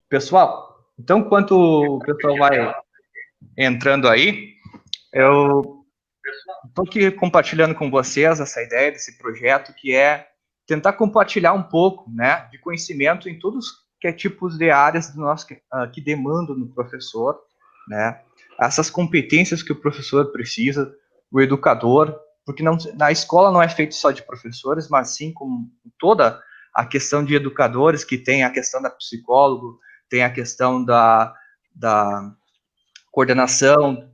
Pessoal, então, enquanto o pessoal vai entrando aí, eu estou aqui compartilhando com vocês essa ideia desse projeto, que é tentar compartilhar um pouco, né, de conhecimento em todos que é tipos de áreas do nosso, que demandam no professor, né, essas competências que o professor precisa, o educador, porque não, na escola não é feito só de professores, mas sim com toda a questão de educadores, que tem a questão da psicólogo, tem a questão da coordenação,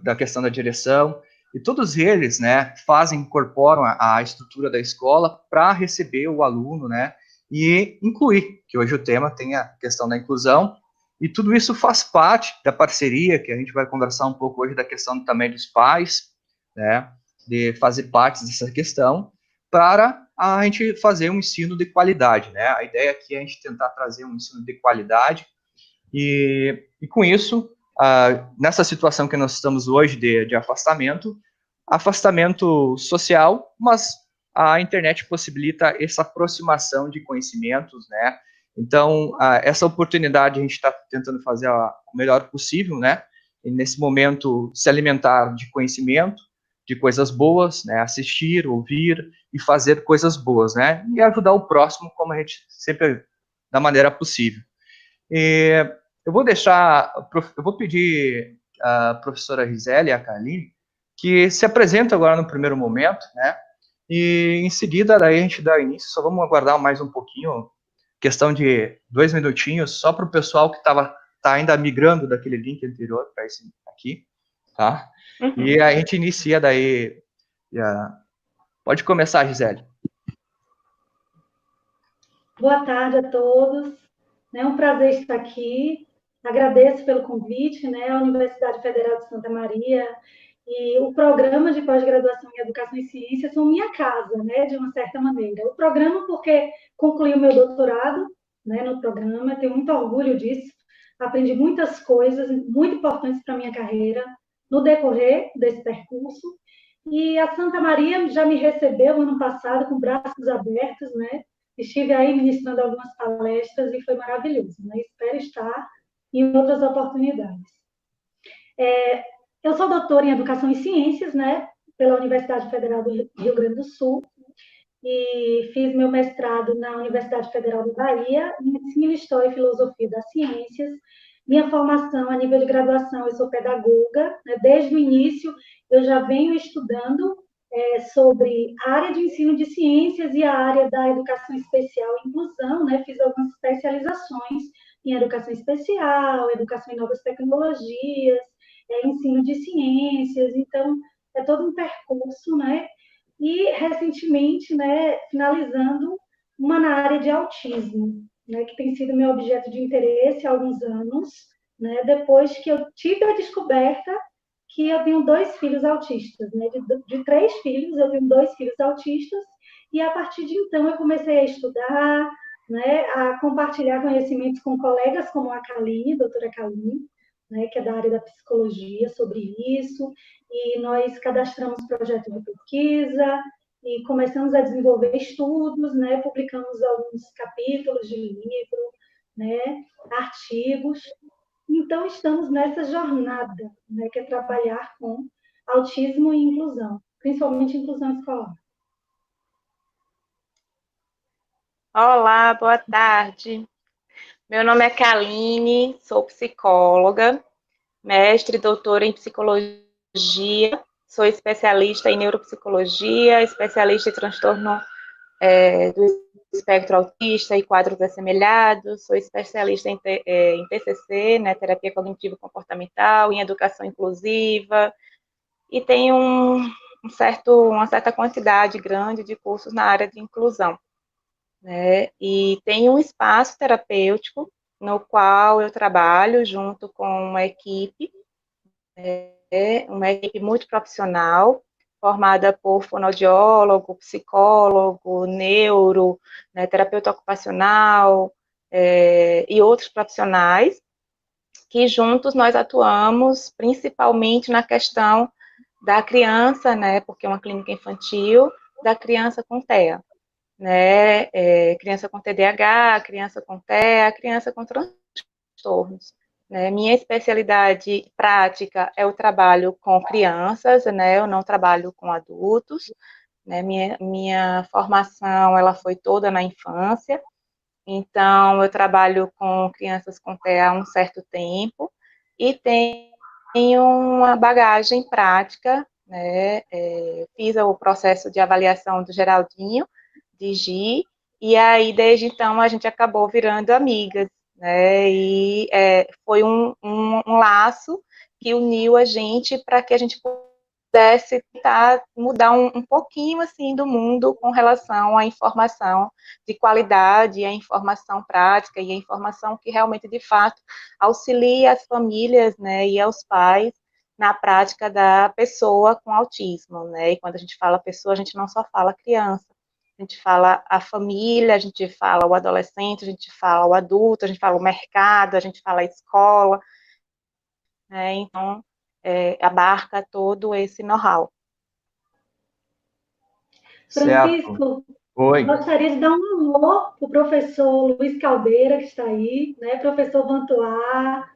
da questão da direção, e todos eles, né, incorporam a estrutura da escola para receber o aluno, né, e incluir, que hoje o tema tem a questão da inclusão, e tudo isso faz parte da parceria, que a gente vai conversar um pouco hoje da questão também dos pais, né, de fazer parte dessa questão, para a gente fazer um ensino de qualidade, né, a ideia aqui é a gente tentar trazer um ensino de qualidade, e com isso, nessa situação que nós estamos hoje de afastamento social, mas a internet possibilita essa aproximação de conhecimentos, né? Então, essa oportunidade a gente está tentando fazer o melhor possível, né? E nesse momento, se alimentar de conhecimento, de coisas boas, né? Assistir, ouvir e fazer coisas boas, né? E ajudar o próximo como a gente sempre, da maneira possível. E eu vou pedir à professora Gisele e à Kaline que se apresentem agora no primeiro momento, né? E em seguida, daí a gente dá início, só vamos aguardar mais um pouquinho, questão de 2 minutinhos, só para o pessoal que tá ainda migrando daquele link anterior para esse aqui, tá? E a gente inicia daí. Pode começar, Gisele. Boa tarde a todos. É um prazer estar aqui. Agradeço pelo convite, né? A Universidade Federal de Santa Maria e o programa de pós-graduação em Educação e Ciências são minha casa, né? De uma certa maneira. O programa porque concluí o meu doutorado, né? No programa, tenho muito orgulho disso. Aprendi muitas coisas muito importantes para a minha carreira no decorrer desse percurso. E a Santa Maria já me recebeu no ano passado com braços abertos, né? Estive aí ministrando algumas palestras e foi maravilhoso, né? Espero estar em outras oportunidades. Eu sou doutora em Educação e Ciências, né? Pela Universidade Federal do Rio Grande do Sul e fiz meu mestrado na Universidade Federal da Bahia em Ensino, História e Filosofia das Ciências. Minha formação a nível de graduação, eu sou pedagoga, né? Desde o início eu já venho estudando sobre a área de ensino de ciências e a área da educação especial e inclusão, né? Fiz algumas especializações em educação especial, educação em novas tecnologias, ensino de ciências, então é todo um percurso, né? E recentemente, né, finalizando uma na área de autismo, né, que tem sido meu objeto de interesse há alguns anos, né, depois que eu tive a descoberta que eu tenho 2 filhos autistas, né? De 3 filhos, eu tenho 2 filhos autistas, e a partir de então eu comecei a estudar, né? A compartilhar conhecimentos com colegas como a Kaline, doutora Kaline, né? Que é da área da psicologia, sobre isso, e nós cadastramos projetos de pesquisa, e começamos a desenvolver estudos, né? Publicamos alguns capítulos de livro, né? Artigos, então, estamos nessa jornada, né, que é trabalhar com autismo e inclusão, principalmente inclusão escolar. Olá, boa tarde. Meu nome é Kaline, sou psicóloga, mestre e doutora em psicologia, sou especialista em neuropsicologia, especialista em transtorno do espectro autista e quadros assemelhados, sou especialista em TCC, né, terapia cognitivo-comportamental, em educação inclusiva, e tenho uma certa quantidade grande de cursos na área de inclusão, né, e tenho um espaço terapêutico no qual eu trabalho junto com uma equipe muito profissional, formada por fonoaudiólogo, psicólogo, neuro, né, terapeuta ocupacional e outros profissionais, que juntos nós atuamos principalmente na questão da criança, né, porque é uma clínica infantil, da criança com TEA, né, criança com TDAH, criança com TEA, criança com transtorno transtornos. Né? Minha especialidade prática é o trabalho com crianças, né? Eu não trabalho com adultos, né? Minha formação ela foi toda na infância, então eu trabalho com crianças com TEA há um certo tempo e tenho uma bagagem prática, né? Fiz o processo de avaliação do Geraldinho, de Gi, e aí desde então a gente acabou virando amigas, né? E foi um laço que uniu a gente para que a gente pudesse tentar mudar um pouquinho assim do mundo com relação à informação de qualidade, a informação prática e a informação que realmente de fato auxilia as famílias, né, e aos pais na prática da pessoa com autismo, né? E quando a gente fala pessoa, a gente não só fala criança, a gente fala a família, a gente fala o adolescente, a gente fala o adulto, a gente fala o mercado, a gente fala a escola, né? Então, abarca todo esse know-how. Certo. Francisco, Oi. gostaria de dar um alô para o professor Luiz Caldeira, que está aí, né? Professor Vantuar,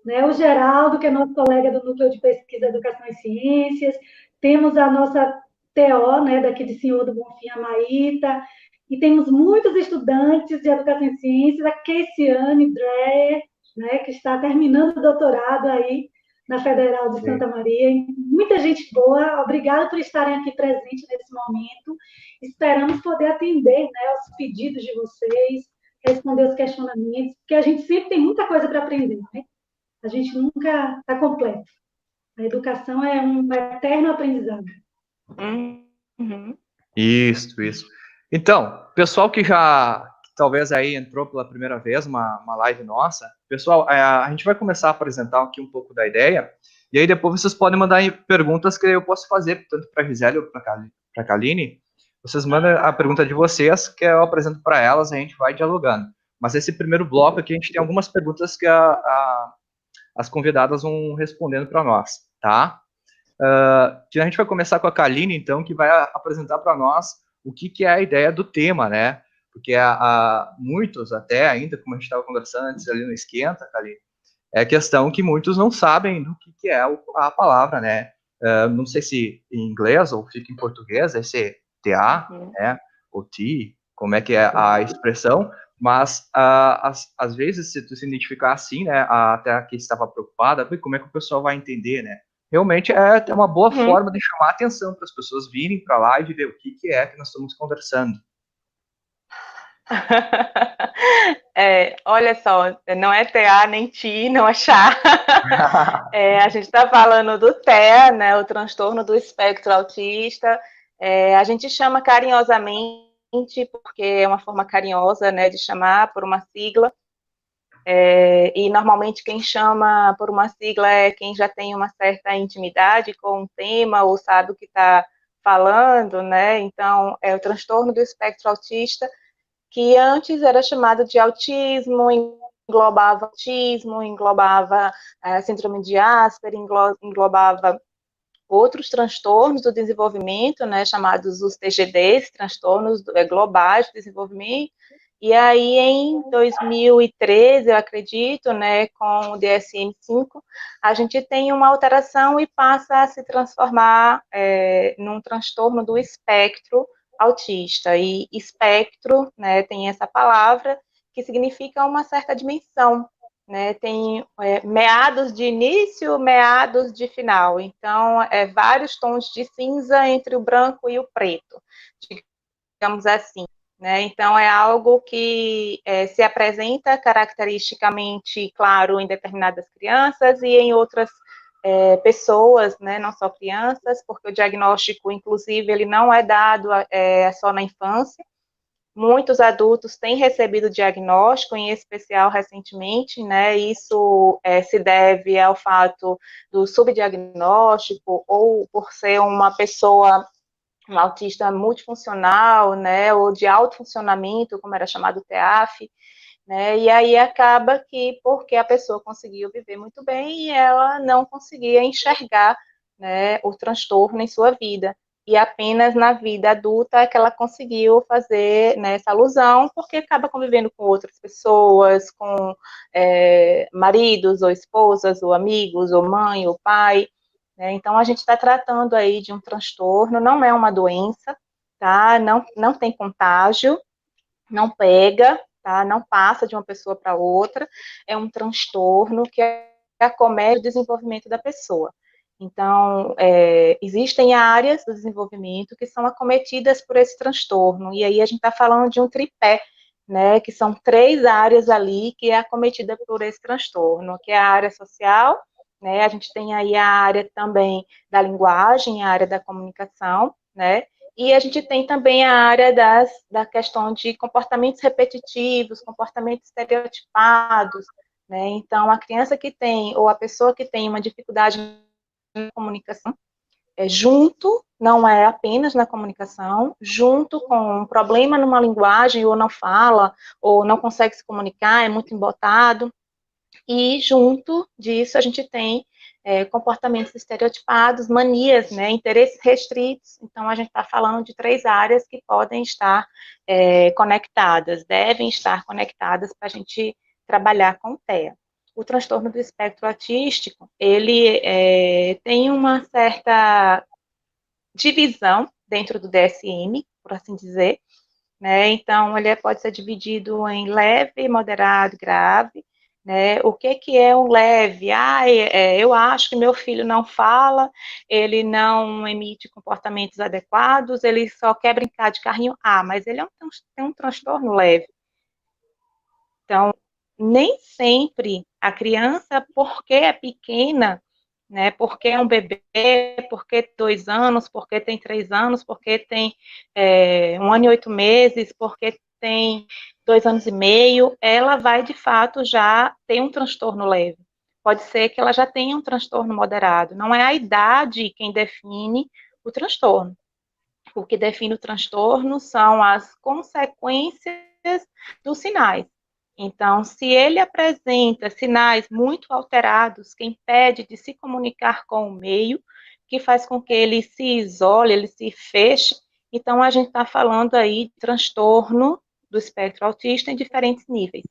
né? O Geraldo, que é nosso colega do Núcleo de Pesquisa Educação e Ciências, temos a nossa TO, né, daqui de Senhor do Bonfim, a Maíta, e temos muitos estudantes de Educação e Ciências, a Keisiane Dreyer, né, que está terminando o doutorado aí na Federal de Santa Maria. Muita gente boa, obrigada por estarem aqui presentes nesse momento. Esperamos poder atender, né, aos pedidos de vocês, responder os questionamentos, porque a gente sempre tem muita coisa para aprender, né? A gente nunca está completo. A educação é um eterno aprendizado. Uhum. Isso. Então, pessoal que talvez aí entrou pela primeira vez uma live nossa, pessoal, a gente vai começar a apresentar aqui um pouco da ideia, e aí depois vocês podem mandar perguntas que eu posso fazer, tanto para a Gisele ou para a Kaline. Vocês mandam a pergunta de vocês, que eu apresento para elas, e a gente vai dialogando. Mas esse primeiro bloco aqui, a gente tem algumas perguntas que as convidadas vão respondendo para nós, tá? A gente vai começar com a Kaline, então, que vai apresentar para nós o que é a ideia do tema, né? Porque muitos, até ainda, como a gente estava conversando antes ali no Esquenta, Kaline, é questão que muitos não sabem do que é a palavra, né? Não sei se em inglês ou fica em português, esse TA, né? Ou T, como é que é a expressão, mas às vezes, se tu se identificar assim, né? Até aqui estava preocupada, como é que o pessoal vai entender, né? Realmente é uma boa forma de chamar a atenção para as pessoas virem para lá e de ver o que é que nós estamos conversando. Olha só, não é TA nem TI, não é chá. A gente está falando do TEA, né, o transtorno do espectro autista. A gente chama carinhosamente, porque é uma forma carinhosa, né, de chamar por uma sigla. E normalmente quem chama por uma sigla é quem já tem uma certa intimidade com o tema ou sabe o que está falando, né? Então, é o transtorno do espectro autista, que antes era chamado de autismo, englobava síndrome de Asperger, englobava outros transtornos do desenvolvimento, né, chamados os TGDs, transtornos globais do desenvolvimento. E aí, em 2013, eu acredito, né, com o DSM-5, a gente tem uma alteração e passa a se transformar num transtorno do espectro autista. E espectro, né, tem essa palavra que significa uma certa dimensão, né, tem meados de início, meados de final. Então, vários tons de cinza entre o branco e o preto, digamos assim. Né? Então, é algo que se apresenta caracteristicamente, claro, em determinadas crianças e em outras pessoas, né? Não só crianças, porque o diagnóstico, inclusive, ele não é dado só na infância. Muitos adultos têm recebido diagnóstico, em especial recentemente, né? Isso se deve ao fato do subdiagnóstico ou por ser uma pessoa, um autista multifuncional, né? Ou de alto funcionamento, como era chamado TEAF, né? E aí acaba que, porque a pessoa conseguiu viver muito bem, ela não conseguia enxergar, né, o transtorno em sua vida. e apenas na vida adulta é que ela conseguiu fazer, né, essa alusão, porque acaba convivendo com outras pessoas, com maridos ou esposas, ou amigos, ou mãe, ou pai, né? Então a gente está tratando aí de um transtorno, não é uma doença, tá? Não tem contágio, não pega, tá? Não passa de uma pessoa para outra, é um transtorno que acomete o desenvolvimento da pessoa. Então, existem áreas do desenvolvimento que são acometidas por esse transtorno, e aí a gente está falando de um tripé, né, que são 3 áreas ali que é acometida por esse transtorno, que é a área social, né, a gente tem aí a área também da linguagem, a área da comunicação, né, e a gente tem também a área da questão de comportamentos repetitivos, comportamentos estereotipados, né? Então, a criança que tem, ou a pessoa que tem uma dificuldade na comunicação, junto, não é apenas na comunicação, junto com um problema numa linguagem, ou não fala, ou não consegue se comunicar, é muito embotado, e junto disso a gente tem comportamentos estereotipados, manias, né, interesses restritos. Então a gente está falando de 3 áreas que podem estar conectadas, devem estar conectadas para a gente trabalhar com o TEA. O transtorno do espectro autístico, ele tem uma certa divisão dentro do DSM, por assim dizer, né? Então ele pode ser dividido em leve, moderado, grave, né? O que é um leve? Eu acho que meu filho não fala, ele não emite comportamentos adequados, ele só quer brincar de carrinho. Mas ele tem um transtorno leve. Então, nem sempre a criança, porque é pequena, né, porque é um bebê, porque tem 2 anos, porque tem 3 anos, porque tem 1 ano e 8 meses, porque tem 2 anos e meio, ela vai, de fato, já ter um transtorno leve. Pode ser que ela já tenha um transtorno moderado. Não é a idade quem define o transtorno. O que define o transtorno são as consequências dos sinais. Então, se ele apresenta sinais muito alterados, que impede de se comunicar com o meio, que faz com que ele se isole, ele se feche, então a gente está falando aí de transtorno do espectro autista em diferentes níveis.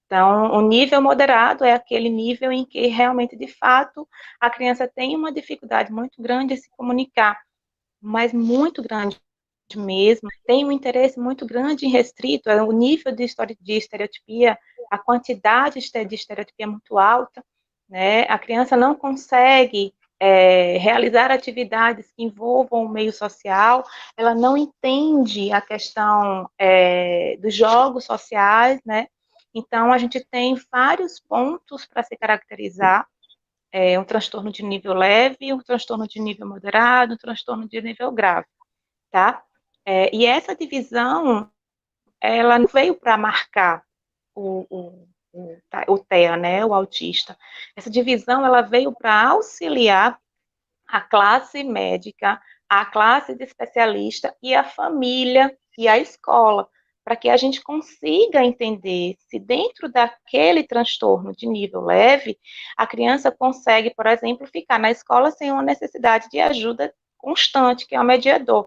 Então, o nível moderado é aquele nível em que realmente, de fato, a criança tem uma dificuldade muito grande em se comunicar, mas muito grande mesmo, tem um interesse muito grande em restrito, o nível de estereotipia, a quantidade de estereotipia é muito alta, né? A criança não consegue realizar atividades que envolvam o meio social, ela não entende a questão dos jogos sociais, né? Então, a gente tem vários pontos para se caracterizar um transtorno de nível leve, um transtorno de nível moderado, um transtorno de nível grave, tá? E essa divisão, ela não veio para marcar o TEA, né, o autista. Essa divisão, ela veio para auxiliar a classe médica, a classe de especialista e a família e a escola, para que a gente consiga entender se dentro daquele transtorno de nível leve, a criança consegue, por exemplo, ficar na escola sem uma necessidade de ajuda constante, que é o mediador.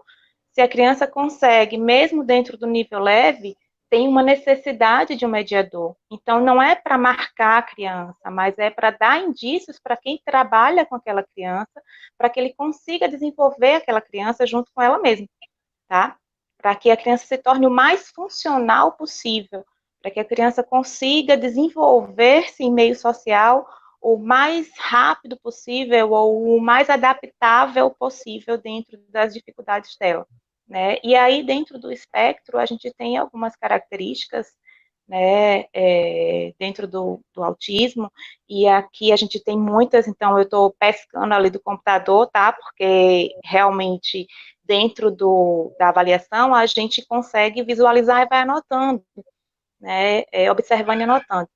Se a criança consegue, mesmo dentro do nível leve, tem uma necessidade de um mediador. Então, não é para marcar a criança, mas é para dar indícios para quem trabalha com aquela criança, para que ele consiga desenvolver aquela criança junto com ela mesma, tá? Para que a criança se torne o mais funcional possível, para que a criança consiga desenvolver-se em meio social o mais rápido possível ou o mais adaptável possível dentro das dificuldades dela, né? E aí, dentro do espectro, a gente tem algumas características, né, dentro do autismo, e aqui a gente tem muitas, então eu estou pescando ali do computador, tá? Porque realmente dentro da avaliação a gente consegue visualizar e vai anotando, né? Observando e anotando.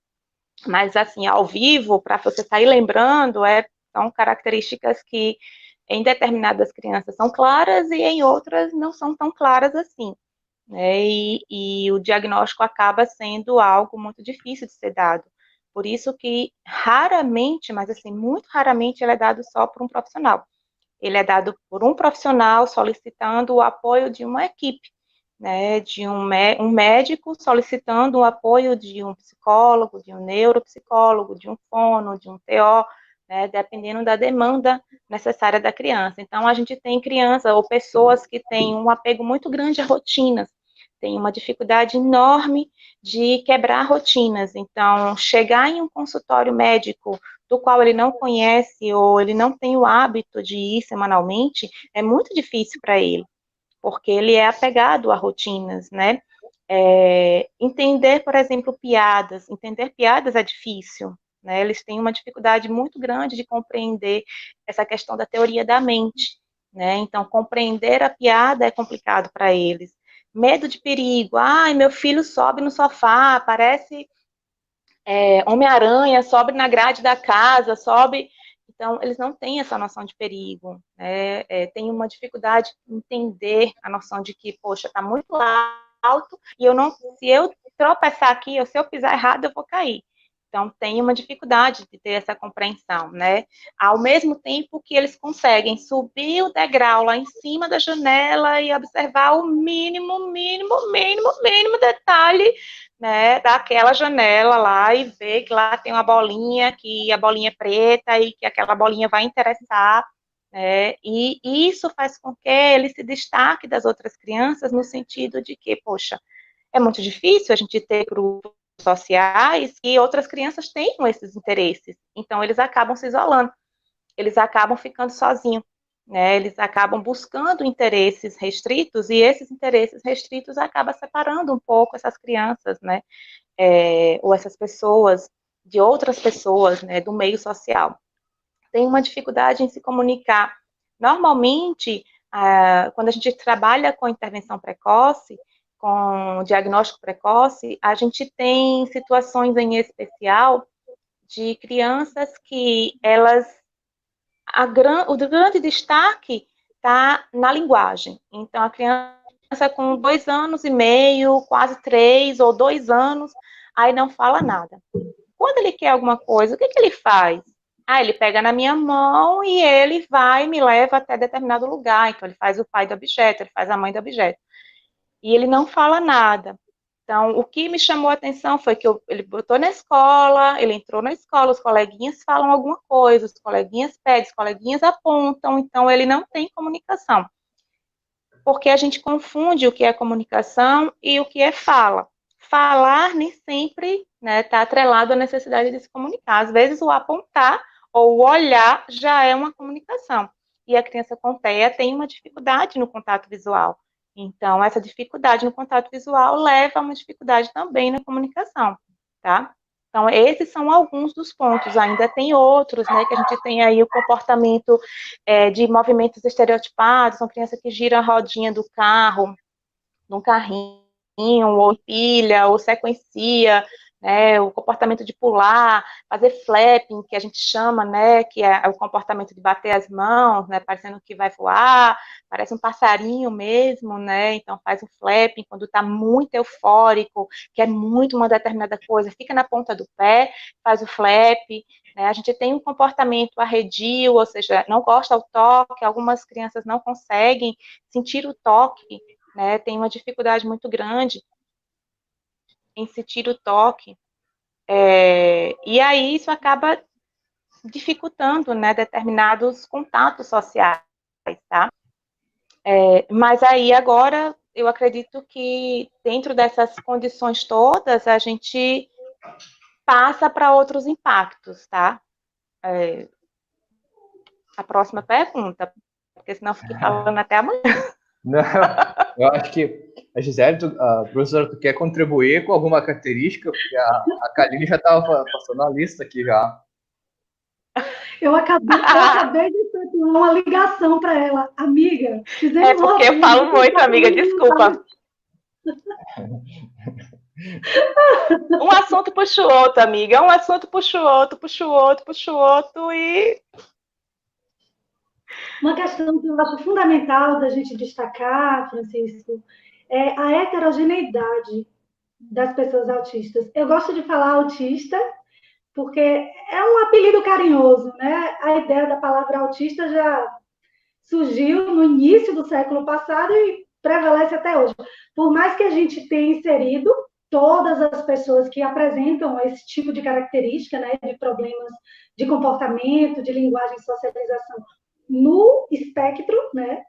Mas assim, ao vivo, para você sair lembrando, são características que em determinadas crianças são claras e em outras não são tão claras assim, né? E o diagnóstico acaba sendo algo muito difícil de ser dado. Por isso que raramente, mas assim, muito raramente ele é dado só por um profissional. ele é dado por um profissional solicitando o apoio de uma equipe, né, de um médico solicitando o apoio de um psicólogo, de um neuropsicólogo, de um fono, de um TO, né, dependendo da demanda necessária da criança. Então, a gente tem crianças ou pessoas que têm um apego muito grande a rotinas, tem uma dificuldade enorme de quebrar rotinas. Então, chegar em um consultório médico do qual ele não conhece ou ele não tem o hábito de ir semanalmente, é muito difícil para ele, porque ele é apegado a rotinas, né? Entender, por exemplo, entender piadas é difícil, né? Eles têm uma dificuldade muito grande de compreender essa questão da teoria da mente, né? Então, compreender a piada é complicado para eles. Medo de perigo, ai, meu filho sobe no sofá, parece Homem-Aranha, sobe na grade da casa, sobe. Então, eles não têm essa noção de perigo, né? Tem uma dificuldade em entender a noção de que, poxa, está muito alto e se eu tropeçar aqui, ou se eu pisar errado, eu vou cair. Então, tem uma dificuldade de ter essa compreensão, né? Ao mesmo tempo que eles conseguem subir o degrau lá em cima da janela e observar o mínimo detalhe, né, daquela janela lá e ver que lá tem uma bolinha, que a bolinha é preta e que aquela bolinha vai interessar, né, e isso faz com que ele se destaque das outras crianças no sentido de que, poxa, é muito difícil a gente ter grupos sociais e outras crianças tenham esses interesses, então eles acabam se isolando, eles acabam ficando sozinhos, né, eles acabam buscando interesses restritos e esses interesses restritos acabam separando um pouco essas crianças, né, ou essas pessoas de outras pessoas, né, do meio social. Tem uma dificuldade em se comunicar. Normalmente, quando a gente trabalha com intervenção precoce, com diagnóstico precoce, a gente tem situações em especial de crianças que o grande destaque está na linguagem. Então, a criança com 2 anos e meio, quase 3 ou 2 anos, aí não fala nada. Quando ele quer alguma coisa, o que ele faz? Ele pega na minha mão e ele vai, me leva até determinado lugar. Então, ele faz o pai do objeto, ele faz a mãe do objeto. E ele não fala nada. Então, o que me chamou a atenção foi que ele botou na escola, ele entrou na escola, os coleguinhas falam alguma coisa, os coleguinhas pedem, os coleguinhas apontam, então ele não tem comunicação. Porque a gente confunde o que é comunicação e o que é fala. Falar nem sempre está atrelado à necessidade de se comunicar. Às vezes o apontar ou o olhar já é uma comunicação. E a criança com TEA tem uma dificuldade no contato visual. Então, essa dificuldade no contato visual leva a uma dificuldade também na comunicação, tá? Então, esses são alguns dos pontos. Ainda tem outros, né, que a gente tem aí o comportamento de movimentos estereotipados, são crianças que giram a rodinha do carro, num carrinho, ou pilha, ou sequencia, né, o comportamento de pular, fazer flapping, que a gente chama, né, que é o comportamento de bater as mãos, né, parecendo que vai voar, parece um passarinho mesmo, né, então faz um flapping quando está muito eufórico, quer muito uma determinada coisa, fica na ponta do pé, faz o flap, né, a gente tem um comportamento arredio, ou seja, não gosta do toque, algumas crianças não conseguem sentir o toque, né, tem uma dificuldade muito grande em sentir o toque, e aí isso acaba dificultando, né, determinados contatos sociais, tá? Mas aí agora eu acredito que dentro dessas condições todas a gente passa para outros impactos, tá? A próxima pergunta, porque senão eu fiquei falando até amanhã. Não, eu acho que a Gisele, professora, tu quer contribuir com alguma característica? Porque a Kaline já estava passando a lista aqui já. Eu acabei de efetuar uma ligação para ela. Amiga, fizemos porque eu falo muito, amiga, desculpa. Um assunto puxa o outro, amiga. Um assunto puxa o outro e... Uma questão que eu acho fundamental da gente destacar, Francisco, é a heterogeneidade das pessoas autistas. Eu gosto de falar autista porque é um apelido carinhoso, né? A ideia da palavra autista surgiu no início do século passado e prevalece até hoje. Por mais que a gente tenha inserido todas as pessoas que apresentam esse tipo de característica, né, de problemas de comportamento, de linguagem e socialização no espectro, né,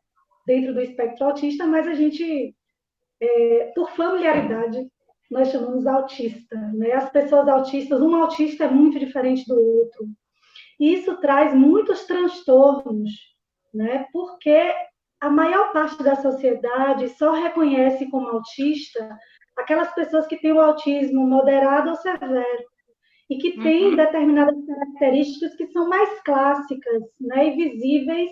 dentro do espectro autista, mas a gente, por familiaridade, nós chamamos autista, né? As pessoas autistas, um autista é muito diferente do outro. E isso traz muitos transtornos, né? Porque a maior parte da sociedade só reconhece como autista aquelas pessoas que têm o autismo moderado ou severo e que têm determinadas características que são mais clássicas, né, e visíveis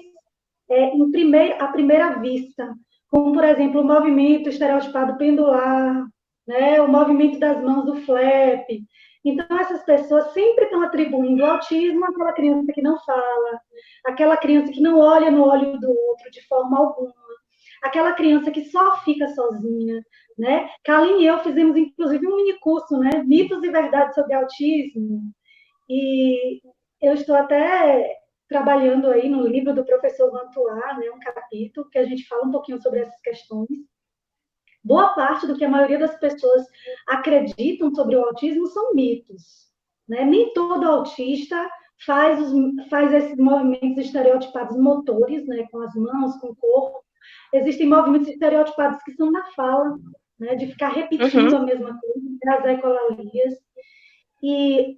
à primeira vista, como, por exemplo, o movimento estereotipado pendular, né, o movimento das mãos do flap. Então, essas pessoas sempre estão atribuindo o autismo àquela criança que não fala, àquela criança que não olha no olho do outro de forma alguma, aquela criança que só fica sozinha, né? Kaline e eu fizemos, inclusive, um mini curso, né? Mitos e verdades sobre autismo. E eu estou até trabalhando aí no livro do professor Vantuar, né? Um capítulo que a gente fala um pouquinho sobre essas questões. Boa parte do que a maioria das pessoas acreditam sobre o autismo são mitos, né? Nem todo autista faz esses movimentos estereotipados motores, né? Com as mãos, com o corpo. Existem movimentos estereotipados que são na fala, né? De ficar repetindo a mesma coisa, as ecolalias. E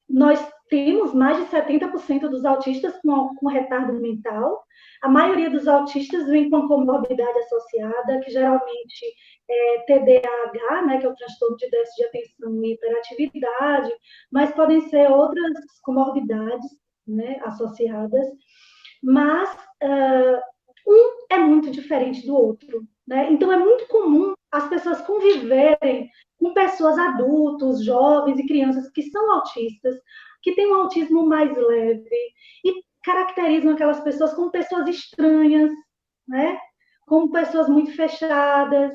nós temos mais de 70% dos autistas com retardo mental. A maioria dos autistas vem com comorbidade associada, que geralmente é TDAH, né, que é o transtorno de déficit de atenção e hiperatividade, mas podem ser outras comorbidades, né, associadas. Mas um é muito diferente do outro, né? Então, é muito comum as pessoas conviverem com pessoas adultos, jovens e crianças que são autistas, que têm um autismo mais leve e caracterizam aquelas pessoas como pessoas estranhas, né? Como pessoas muito fechadas,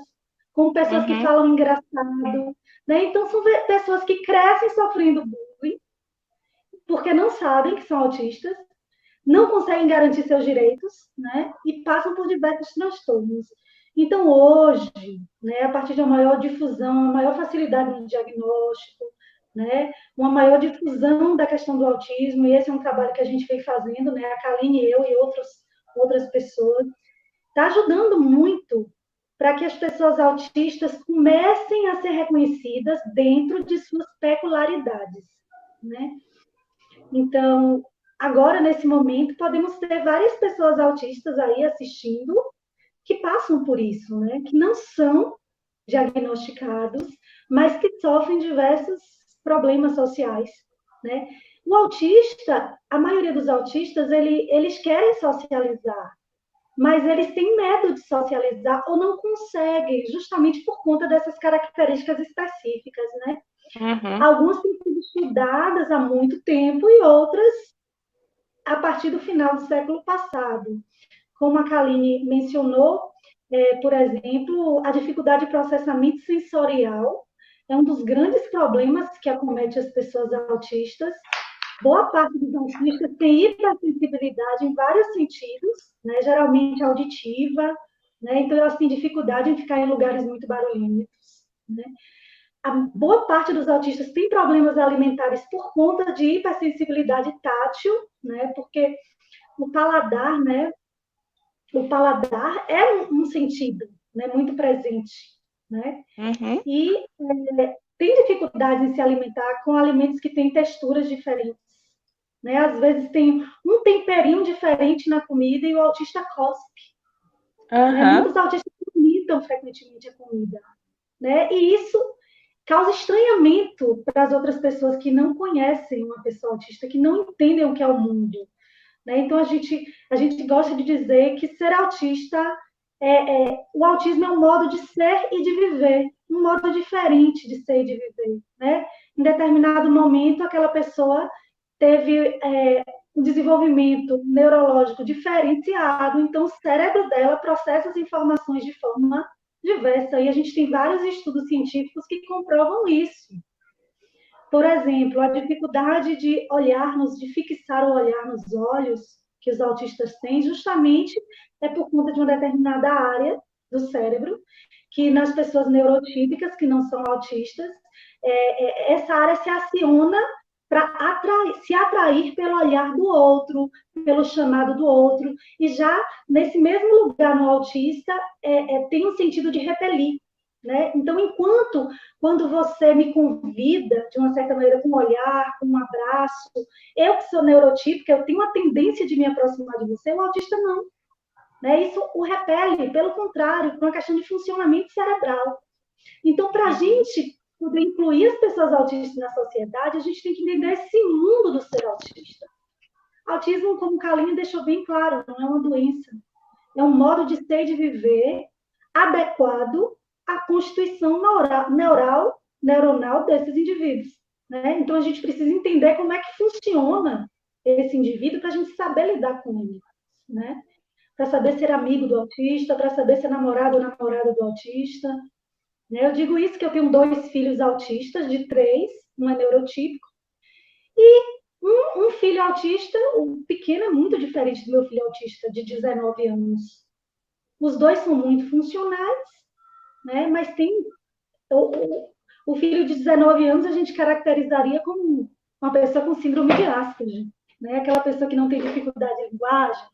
como pessoas que falam engraçado, né? Então, são pessoas que crescem sofrendo bullying porque não sabem que são autistas, não conseguem garantir seus direitos, né? E passam por diversos transtornos. Então, hoje, né, a partir de uma maior difusão, uma maior facilidade no diagnóstico, né, uma maior difusão da questão do autismo, e esse é um trabalho que a gente vem fazendo, né, a Kaline, eu e outras pessoas, está ajudando muito para que as pessoas autistas comecem a ser reconhecidas dentro de suas peculiaridades, né? Então, agora, nesse momento, podemos ter várias pessoas autistas aí assistindo que passam por isso, né? Que não são diagnosticados, mas que sofrem diversos problemas sociais, né? O autista, a maioria dos autistas, eles querem socializar, mas eles têm medo de socializar ou não conseguem, justamente por conta dessas características específicas, né? Algumas têm sido estudadas há muito tempo e outras a partir do final do século passado. Como a Kaline mencionou, por exemplo, a dificuldade de processamento sensorial é um dos grandes problemas que acomete as pessoas autistas. Boa parte dos autistas tem hipersensibilidade em vários sentidos, né? Geralmente auditiva, né? Então elas têm dificuldade em ficar em lugares muito barulhentos, né? A boa parte dos autistas tem problemas alimentares por conta de hipersensibilidade tátil, né? Porque o paladar, né? O paladar é um sentido, né? Muito presente, né? E tem dificuldade em se alimentar com alimentos que têm texturas diferentes, né? Às vezes tem um temperinho diferente na comida e o autista cospe. Né? Muitos autistas vomitam frequentemente a comida, né? E isso causa estranhamento para as outras pessoas que não conhecem uma pessoa autista, que não entendem o que é o mundo, né? Então, a gente gosta de dizer que ser autista, o autismo é um modo de ser e de viver, um modo diferente de ser e de viver, né? Em determinado momento, aquela pessoa teve um desenvolvimento neurológico diferenciado, então o cérebro dela processa as informações de forma diversa, e a gente tem vários estudos científicos que comprovam isso. Por exemplo, a dificuldade de fixar o olhar nos olhos que os autistas têm, justamente é por conta de uma determinada área do cérebro, que nas pessoas neurotípicas, que não são autistas, essa área se aciona para se atrair pelo olhar do outro, pelo chamado do outro, e já nesse mesmo lugar no autista tem um sentido de repelir, né? Então, quando você me convida, de uma certa maneira, com um olhar, com um abraço, eu que sou neurotípica, eu tenho uma tendência de me aproximar de você, o autista não. Né? Isso o repele, pelo contrário, por uma questão de funcionamento cerebral. Então, para a gente poder incluir as pessoas autistas na sociedade, a gente tem que entender esse mundo do ser autista. Autismo, como o Kaline deixou bem claro, não é uma doença. É um modo de ser e de viver adequado à constituição neuronal desses indivíduos. Né? Então, a gente precisa entender como é que funciona esse indivíduo para a gente saber lidar com ele. Né? Para saber ser amigo do autista, para saber ser namorado ou namorada do autista. Eu digo isso que eu tenho 2 filhos autistas, de 3, um é neurotípico, e um filho autista, o pequeno é muito diferente do meu filho autista, de 19 anos. Os 2 são muito funcionais, né? Mas tem o filho de 19 anos a gente caracterizaria como uma pessoa com síndrome de Asperger, né? Aquela pessoa que não tem dificuldade de linguagem,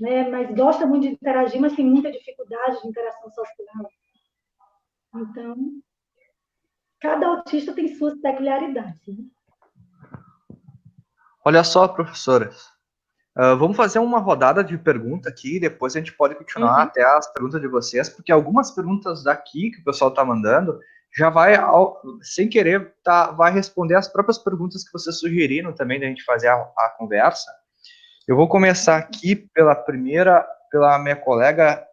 né? Mas gosta muito de interagir, mas tem muita dificuldade de interação social. Então, cada autista tem suas peculiaridades. Né? Olha só, professoras. Vamos fazer uma rodada de pergunta aqui, depois a gente pode continuar até as perguntas de vocês, porque algumas perguntas daqui que o pessoal está mandando já vai, sem querer, vai responder as próprias perguntas que vocês sugeriram também da gente fazer a conversa. Eu vou começar aqui pela minha colega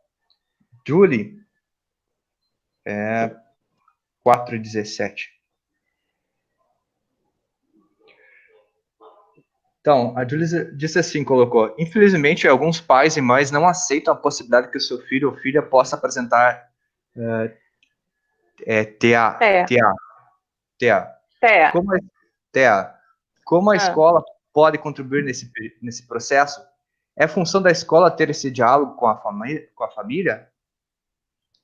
Julie, 417. Então, a Julie disse assim, colocou, infelizmente, alguns pais e mães não aceitam a possibilidade que o seu filho ou filha possa apresentar Como a escola pode contribuir nesse processo? É função da escola ter esse diálogo com a família?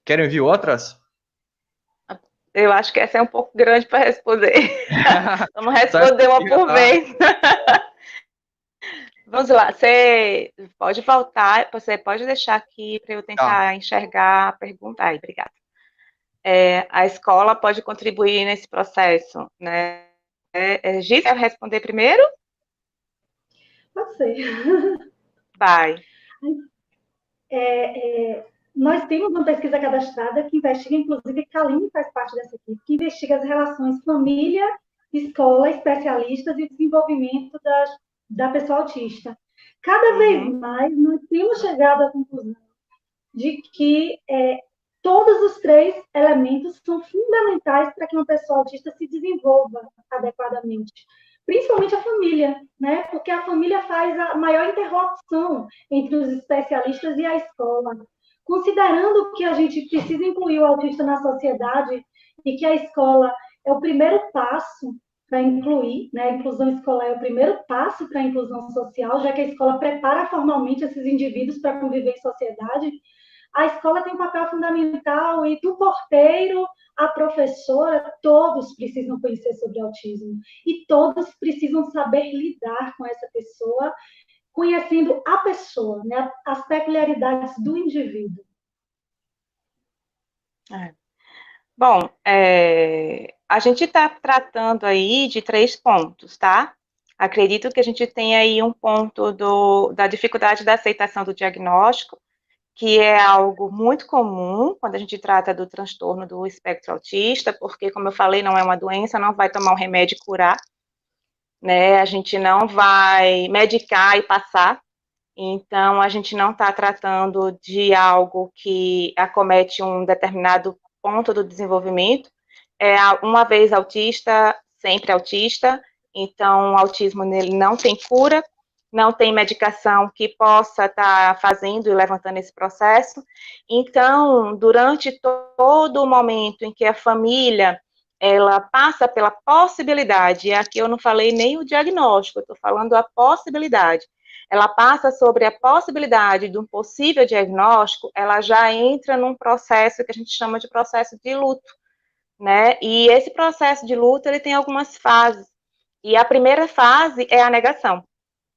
Querem ouvir outras? Eu acho que essa é um pouco grande para responder. Vamos responder uma por vez. Vamos lá, você pode voltar, você pode deixar aqui para eu tentar enxergar a pergunta. Ai, obrigada. A escola pode contribuir nesse processo, né? Giz, quer responder primeiro? Pode ser. Vai. Nós temos uma pesquisa cadastrada que investiga, inclusive, Kaline faz parte dessa equipe, que investiga as relações família, escola, especialistas e desenvolvimento da pessoa autista. Cada vez mais, nós temos chegado à conclusão de que todos os 3 elementos são fundamentais para que uma pessoa autista se desenvolva adequadamente. Principalmente a família, né? Porque a família faz a maior interlocução entre os especialistas e a escola. Considerando que a gente precisa incluir o autista na sociedade e que a escola é o primeiro passo para incluir, né? A inclusão escolar é o primeiro passo para a inclusão social, já que a escola prepara formalmente esses indivíduos para conviver em sociedade, a escola tem um papel fundamental e do porteiro à professora, todos precisam conhecer sobre autismo e todos precisam saber lidar com essa pessoa, conhecendo a pessoa, né? As peculiaridades do indivíduo. Bom, a gente está tratando aí de 3 pontos, tá? Acredito que a gente tem aí um ponto da dificuldade da aceitação do diagnóstico, que é algo muito comum quando a gente trata do transtorno do espectro autista, porque, como eu falei, não é uma doença, não vai tomar um remédio e curar, né? A gente não vai medicar e passar, então a gente não está tratando de algo que acomete um determinado ponto do desenvolvimento. Uma vez autista, sempre autista, então o autismo nele não tem cura, não tem medicação que possa estar fazendo e levantando esse processo. Então, durante todo o momento em que a família ela passa pela possibilidade, e aqui eu não falei nem o diagnóstico, eu estou falando a possibilidade ela passa sobre a possibilidade de um possível diagnóstico, ela já entra num processo que a gente chama de processo de luto, né? E esse processo de luto, ele tem algumas fases. E a primeira fase é a negação.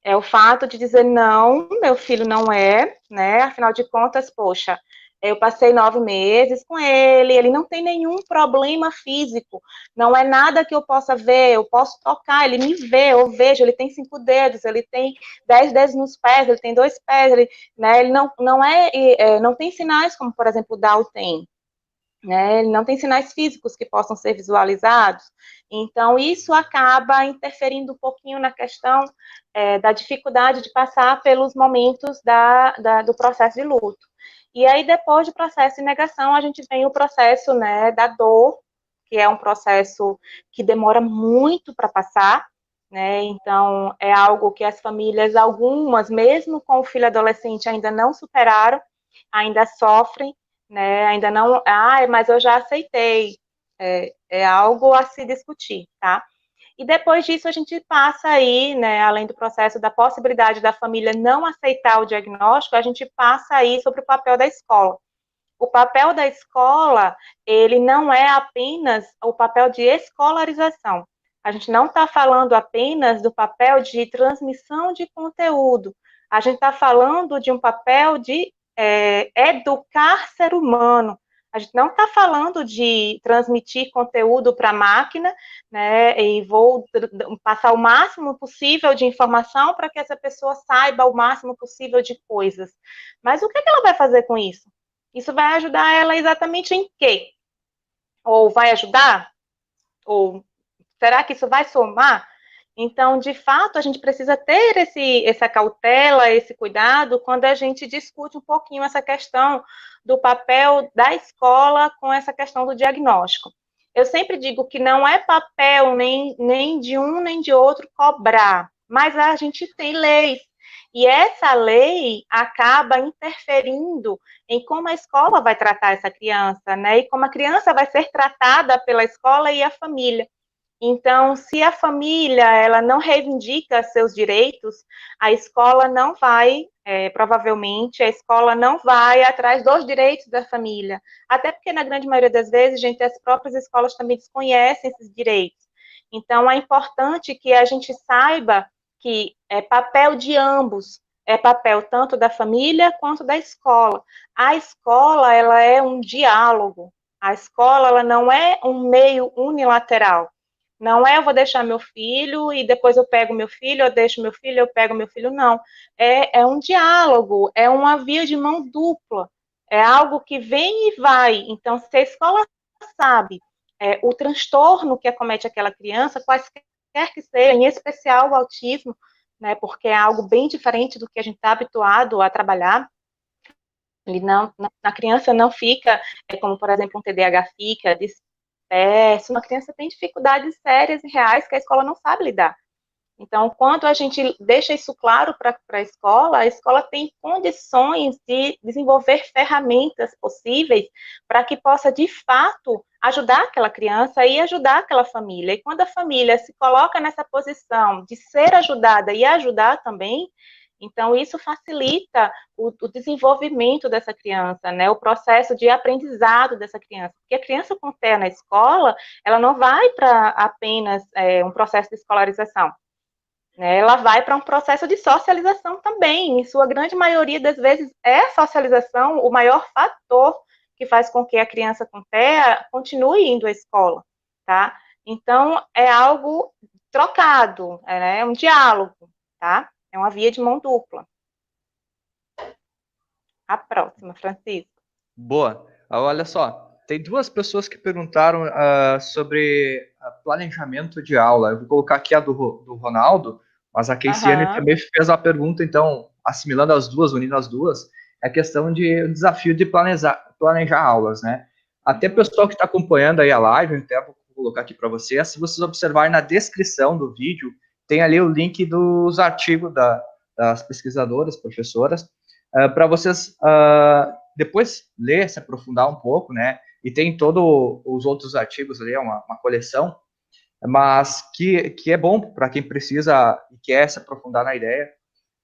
É o fato de dizer, não, meu filho não é, né? Afinal de contas, poxa, eu passei 9 meses com ele não tem nenhum problema físico, não é nada que eu possa ver, eu posso tocar, ele me vê, eu vejo, ele tem 5 dedos, ele tem 10 dedos nos pés, ele tem 2 pés, ele, né, ele não tem sinais como, por exemplo, o Down tem, né, ele não tem sinais físicos que possam ser visualizados, então isso acaba interferindo um pouquinho na questão da dificuldade de passar pelos momentos do processo de luto. E aí, depois do processo de negação, a gente tem o processo, né, da dor, que é um processo que demora muito para passar, né, então é algo que as famílias, algumas, mesmo com o filho adolescente, ainda não superaram, ainda sofrem, né, ainda não, mas eu já aceitei, é algo a se discutir, tá? E depois disso a gente passa aí, né, além do processo da possibilidade da família não aceitar o diagnóstico, a gente passa aí sobre o papel da escola. O papel da escola, ele não é apenas o papel de escolarização. A gente não está falando apenas do papel de transmissão de conteúdo. A gente está falando de um papel de educar ser humano. A gente não está falando de transmitir conteúdo para a máquina, né, e vou passar o máximo possível de informação para que essa pessoa saiba o máximo possível de coisas. Mas o que ela vai fazer com isso? Isso vai ajudar ela exatamente em quê? Ou vai ajudar? Ou será que isso vai somar? Então, de fato, a gente precisa ter essa cautela, esse cuidado, quando a gente discute um pouquinho essa questão do papel da escola com essa questão do diagnóstico. Eu sempre digo que não é papel nem de um nem de outro cobrar, mas a gente tem leis. E essa lei acaba interferindo em como a escola vai tratar essa criança, né? E como a criança vai ser tratada pela escola e a família. Então, se a família ela não reivindica seus direitos, a escola não vai, provavelmente, a escola não vai atrás dos direitos da família. Até porque, na grande maioria das vezes, gente, as próprias escolas também desconhecem esses direitos. Então, é importante que a gente saiba que é papel de ambos, é papel tanto da família quanto da escola. A escola, ela é um diálogo. A escola, ela não é um meio unilateral. Não é eu vou deixar meu filho e depois eu pego meu filho, eu deixo meu filho, eu pego meu filho, não. É um diálogo, é uma via de mão dupla, é algo que vem e vai. Então, se a escola sabe o transtorno que acomete aquela criança, quaisquer que seja, em especial o autismo, né, porque é algo bem diferente do que a gente está habituado a trabalhar, ele não, na criança não fica, como por exemplo um TDAH fica, se uma criança tem dificuldades sérias e reais que a escola não sabe lidar. Então, quando a gente deixa isso claro para a escola tem condições de desenvolver ferramentas possíveis para que possa, de fato, ajudar aquela criança e ajudar aquela família. E quando a família se coloca nessa posição de ser ajudada e ajudar também, então isso facilita o desenvolvimento dessa criança, né? O processo de aprendizado dessa criança. Porque a criança, quando está na escola, ela não vai para apenas um processo de escolarização. Ela vai para um processo de socialização também. Em sua grande maioria das vezes, é a socialização o maior fator que faz com que a criança com TEA continue indo à escola, tá? Então, é algo trocado, é um diálogo, tá? É uma via de mão dupla. A próxima, Francisco. Boa. Olha só, tem duas pessoas que perguntaram sobre planejamento de aula. Eu vou colocar aqui a do Ronaldo, mas a Keisiane também fez a pergunta, então, assimilando as duas, unindo as duas, é a questão de o desafio de planejar aulas, né? Até o pessoal que está acompanhando aí a live, até vou colocar aqui para vocês, se vocês observarem na descrição do vídeo, tem ali o link dos artigos das pesquisadoras, professoras, para vocês depois ler, se aprofundar um pouco, né? E tem todos os outros artigos ali, é uma coleção, mas que é bom para quem precisa e quer se aprofundar na ideia.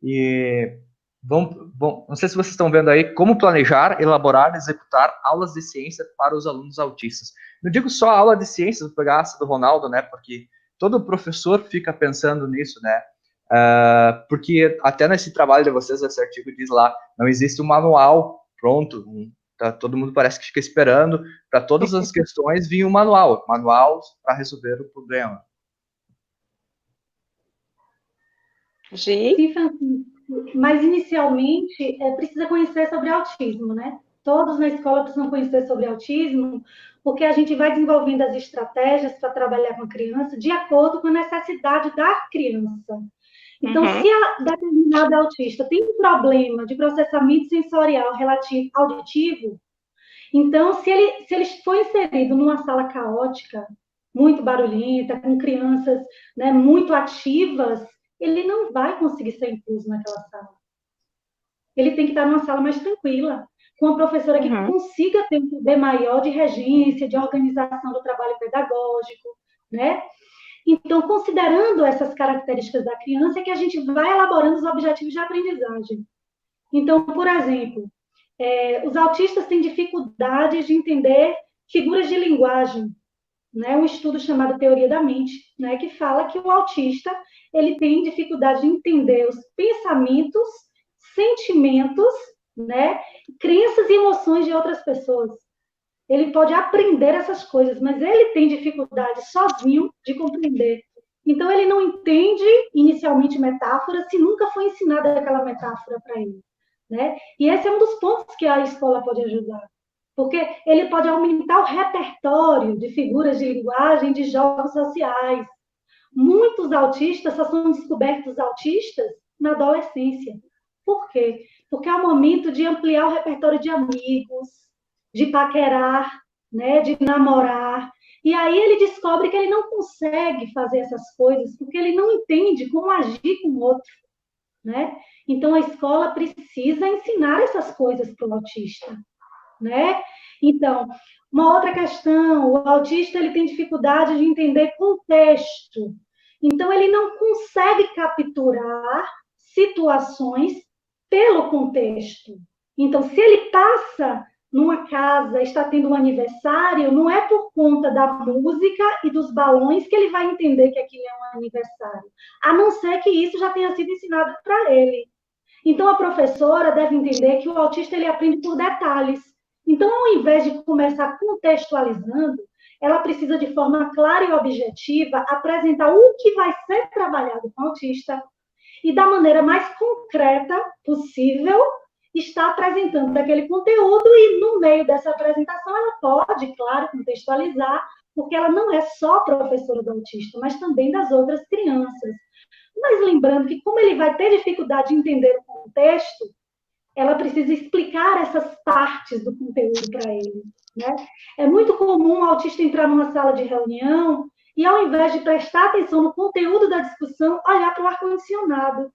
E não sei se vocês estão vendo aí como planejar, elaborar e executar aulas de ciência para os alunos autistas. Não digo só aula de ciências, vou pegar essa do Ronaldo, né? Porque todo professor fica pensando nisso, né? Porque até nesse trabalho de vocês, esse artigo diz lá, não existe um manual pronto, todo mundo parece que fica esperando para todas as questões vir um manual para resolver o problema. Gi? Sim, mas inicialmente precisa conhecer sobre autismo, né? Todos na escola precisam conhecer sobre autismo, porque a gente vai desenvolvendo as estratégias para trabalhar com a criança de acordo com a necessidade da criança. Então, se a determinada autista tem um problema de processamento sensorial relativo auditivo, então, se ele for inserido numa sala caótica, muito barulhenta, com crianças, né, muito ativas, ele não vai conseguir ser incluso naquela sala. Ele tem que estar numa sala mais tranquila, com uma professora que consiga ter um poder maior de regência, de organização do trabalho pedagógico, né? Então, considerando essas características da criança, é que a gente vai elaborando os objetivos de aprendizagem. Então, por exemplo, os autistas têm dificuldades de entender figuras de linguagem, né? Um estudo chamado Teoria da Mente, né? Que fala que o autista ele tem dificuldade de entender os pensamentos, sentimentos, né? Crenças e emoções de outras pessoas. Ele pode aprender essas coisas, mas ele tem dificuldade sozinho de compreender. Então, ele não entende inicialmente metáfora se nunca foi ensinada aquela metáfora para ele, né? E esse é um dos pontos que a escola pode ajudar, porque ele pode aumentar o repertório de figuras de linguagem, de jogos sociais. Muitos autistas só são descobertos autistas na adolescência. Por quê? Porque é o momento de ampliar o repertório de amigos, de paquerar, né, de namorar. E aí ele descobre que ele não consegue fazer essas coisas porque ele não entende como agir com o outro, né? Então a escola precisa ensinar essas coisas para o autista, né? Então, uma outra questão, o autista ele tem dificuldade de entender contexto. Então, ele não consegue capturar situações pelo contexto. Então, se ele passa numa casa, está tendo um aniversário, não é por conta da música e dos balões que ele vai entender que aquilo é um aniversário, a não ser que isso já tenha sido ensinado para ele. Então, a professora deve entender que o autista ele aprende por detalhes. Então, ao invés de começar contextualizando, ela precisa, de forma clara e objetiva, apresentar o que vai ser trabalhado com o autista e, da maneira mais concreta possível, está apresentando aquele conteúdo e, no meio dessa apresentação, ela pode, claro, contextualizar, porque ela não é só professora do autista, mas também das outras crianças. Mas lembrando que, como ele vai ter dificuldade de entender o contexto, ela precisa explicar essas partes do conteúdo para ele, né? É muito comum o autista entrar numa sala de reunião e, ao invés de prestar atenção no conteúdo da discussão, olhar para o ar-condicionado,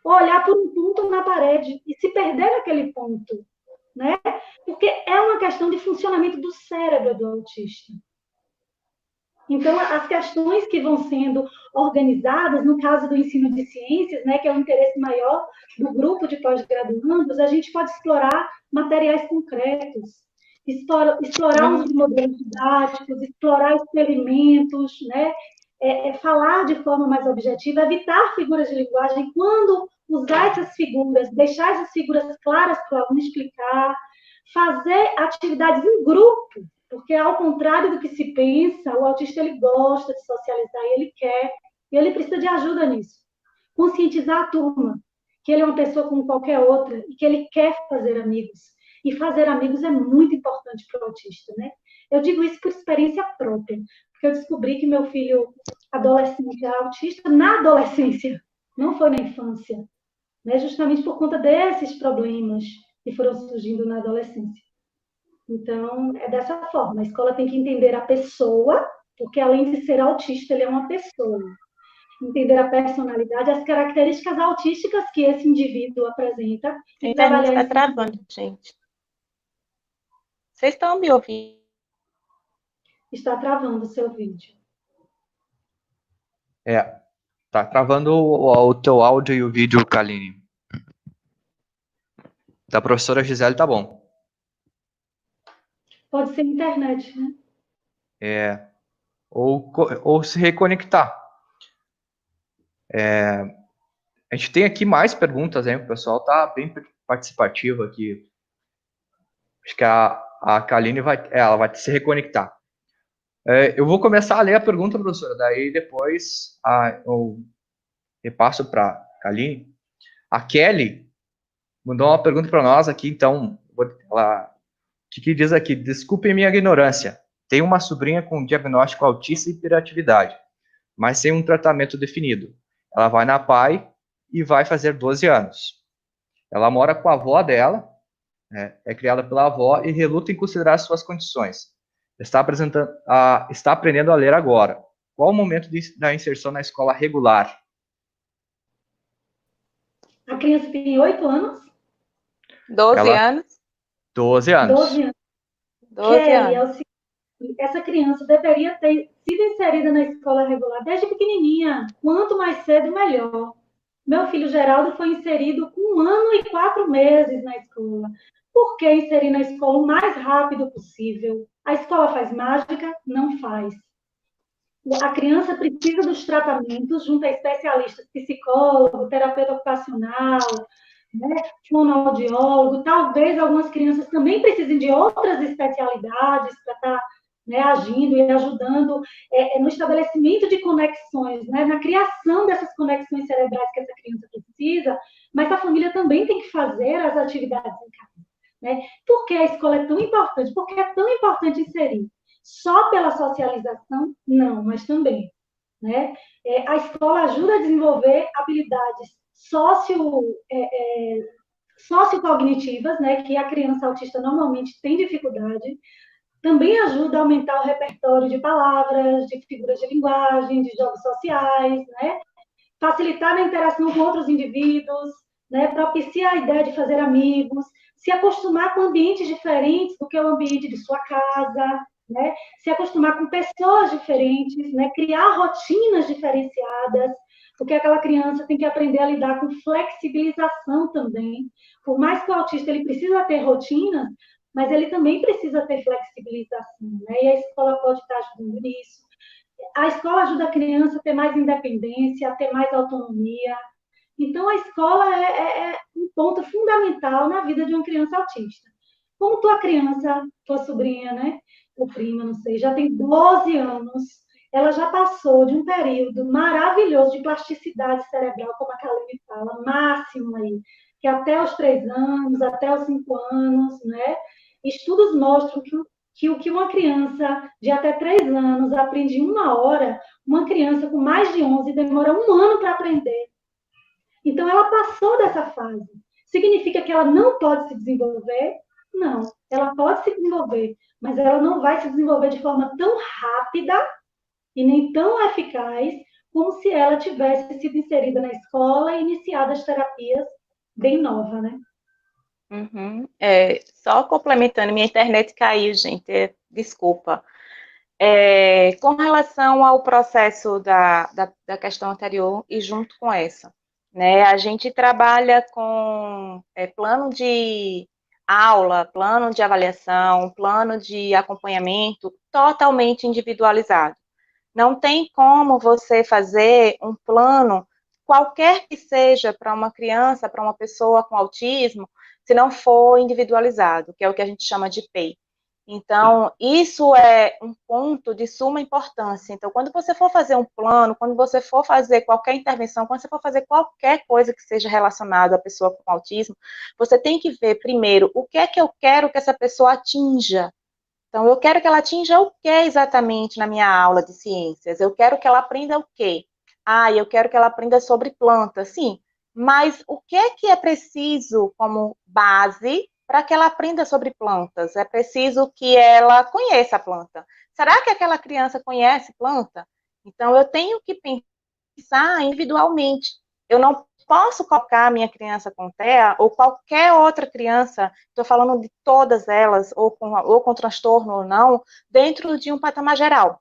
ou olhar por um ponto na parede e se perder naquele ponto, né? Porque é uma questão de funcionamento do cérebro do autista. Então, as questões que vão sendo organizadas, no caso do ensino de ciências, né, que é o interesse maior do grupo de pós-graduandos, a gente pode explorar materiais concretos, explorar os modelos didáticos, explorar experimentos, né, falar de forma mais objetiva, evitar figuras de linguagem, quando usar essas figuras, deixar essas figuras claras para o aluno explicar, fazer atividades em grupo, porque, ao contrário do que se pensa, o autista ele gosta de socializar e ele quer, e ele precisa de ajuda nisso. Conscientizar a turma que ele é uma pessoa como qualquer outra e que ele quer fazer amigos. E fazer amigos é muito importante para o autista, né? Eu digo isso por experiência própria, porque eu descobri que meu filho adolescente era autista na adolescência, não foi na infância, né? Justamente por conta desses problemas que foram surgindo na adolescência. Então, é dessa forma. A escola tem que entender a pessoa, porque, além de ser autista, ele é uma pessoa. Entender a personalidade, as características autísticas que esse indivíduo apresenta. A internet está travando, gente. Vocês estão me ouvindo? Está travando o seu vídeo. Tá travando o teu áudio e o vídeo, Kaline. Da professora Gisele tá bom. Pode ser internet, né? Ou se reconectar. A gente tem aqui mais perguntas, hein? O pessoal tá bem participativo aqui. Acho que a Kaline ela vai se reconectar. Eu vou começar a ler a pergunta, professora, daí depois eu repasso para a Kaline. A Kelly mandou uma pergunta para nós aqui, então, o que diz aqui? Desculpe minha ignorância. Tenho uma sobrinha com diagnóstico autista e hiperatividade, mas sem um tratamento definido. Ela vai na PAI e vai fazer 12 anos. Ela mora com a avó dela, é criada pela avó e reluta em considerar suas condições. Está aprendendo a ler agora. Qual o momento da inserção na escola regular? A criança tem 8 anos? 12 anos? 12 anos. 12 anos. 12 Kelly, anos. essa criança deveria ter sido inserida na escola regular desde pequenininha. Quanto mais cedo, melhor. Meu filho Geraldo foi inserido com 1 ano e 4 meses na escola. Por que inserir na escola o mais rápido possível? A escola faz mágica? Não faz. A criança precisa dos tratamentos junto a especialistas, psicólogo, terapeuta ocupacional, né, fonoaudiólogo. Talvez algumas crianças também precisem de outras especialidades para estar, né, agindo e ajudando no estabelecimento de conexões, né, na criação dessas conexões cerebrais que essa criança precisa, mas a família também tem que fazer as atividades em casa. Né? Por que a escola é tão importante? Porque é tão importante inserir. Só pela socialização? Não, mas também. Né? A escola ajuda a desenvolver habilidades sociocognitivas, né, que a criança autista normalmente tem dificuldade. Também ajuda a aumentar o repertório de palavras, de figuras de linguagem, de jogos sociais, né? Facilitar a interação com outros indivíduos, né? Propicia a ideia de fazer amigos, se acostumar com ambientes diferentes do que o ambiente de sua casa, né? Se acostumar com pessoas diferentes, né? Criar rotinas diferenciadas, porque aquela criança tem que aprender a lidar com flexibilização também. Por mais que o autista ele precisa ter rotinas, mas ele também precisa ter flexibilização, né? E a escola pode estar ajudando nisso. A escola ajuda a criança a ter mais independência, a ter mais autonomia. Então, a escola é um ponto fundamental na vida de uma criança autista. Como tua criança, tua sobrinha, né? Ou prima, não sei, já tem 12 anos, ela já passou de um período maravilhoso de plasticidade cerebral, como a Kaline fala, máximo aí, que até os 3 anos, até os 5 anos, né? Estudos mostram que o que uma criança de até 3 anos aprende em 1 hora, uma criança com mais de 11 demora 1 ano para aprender. Então, ela passou dessa fase. Significa que ela não pode se desenvolver? Não, ela pode se desenvolver, mas ela não vai se desenvolver de forma tão rápida e nem tão eficaz como se ela tivesse sido inserida na escola e iniciado as terapias bem nova, né? Uhum. Só complementando, minha internet caiu, gente, desculpa. Com relação ao processo da questão anterior e junto com essa, né, a gente trabalha com plano de aula, plano de avaliação, plano de acompanhamento totalmente individualizado. Não tem como você fazer um plano, qualquer que seja, para uma criança, para uma pessoa com autismo, se não for individualizado, que é o que a gente chama de PEI. Então, isso é um ponto de suma importância. Então, quando você for fazer um plano, quando você for fazer qualquer intervenção, quando você for fazer qualquer coisa que seja relacionada à pessoa com autismo, você tem que ver primeiro o que é que eu quero que essa pessoa atinja. Então, eu quero que ela atinja o que exatamente na minha aula de ciências? Eu quero que ela aprenda o quê? Eu quero que ela aprenda sobre plantas, sim. Mas o que é preciso como base para que ela aprenda sobre plantas? É preciso que ela conheça a planta. Será que aquela criança conhece planta? Então, eu tenho que pensar individualmente. Eu não posso colocar a minha criança com TEA ou qualquer outra criança, estou falando de todas elas, ou com transtorno ou não, dentro de um patamar geral.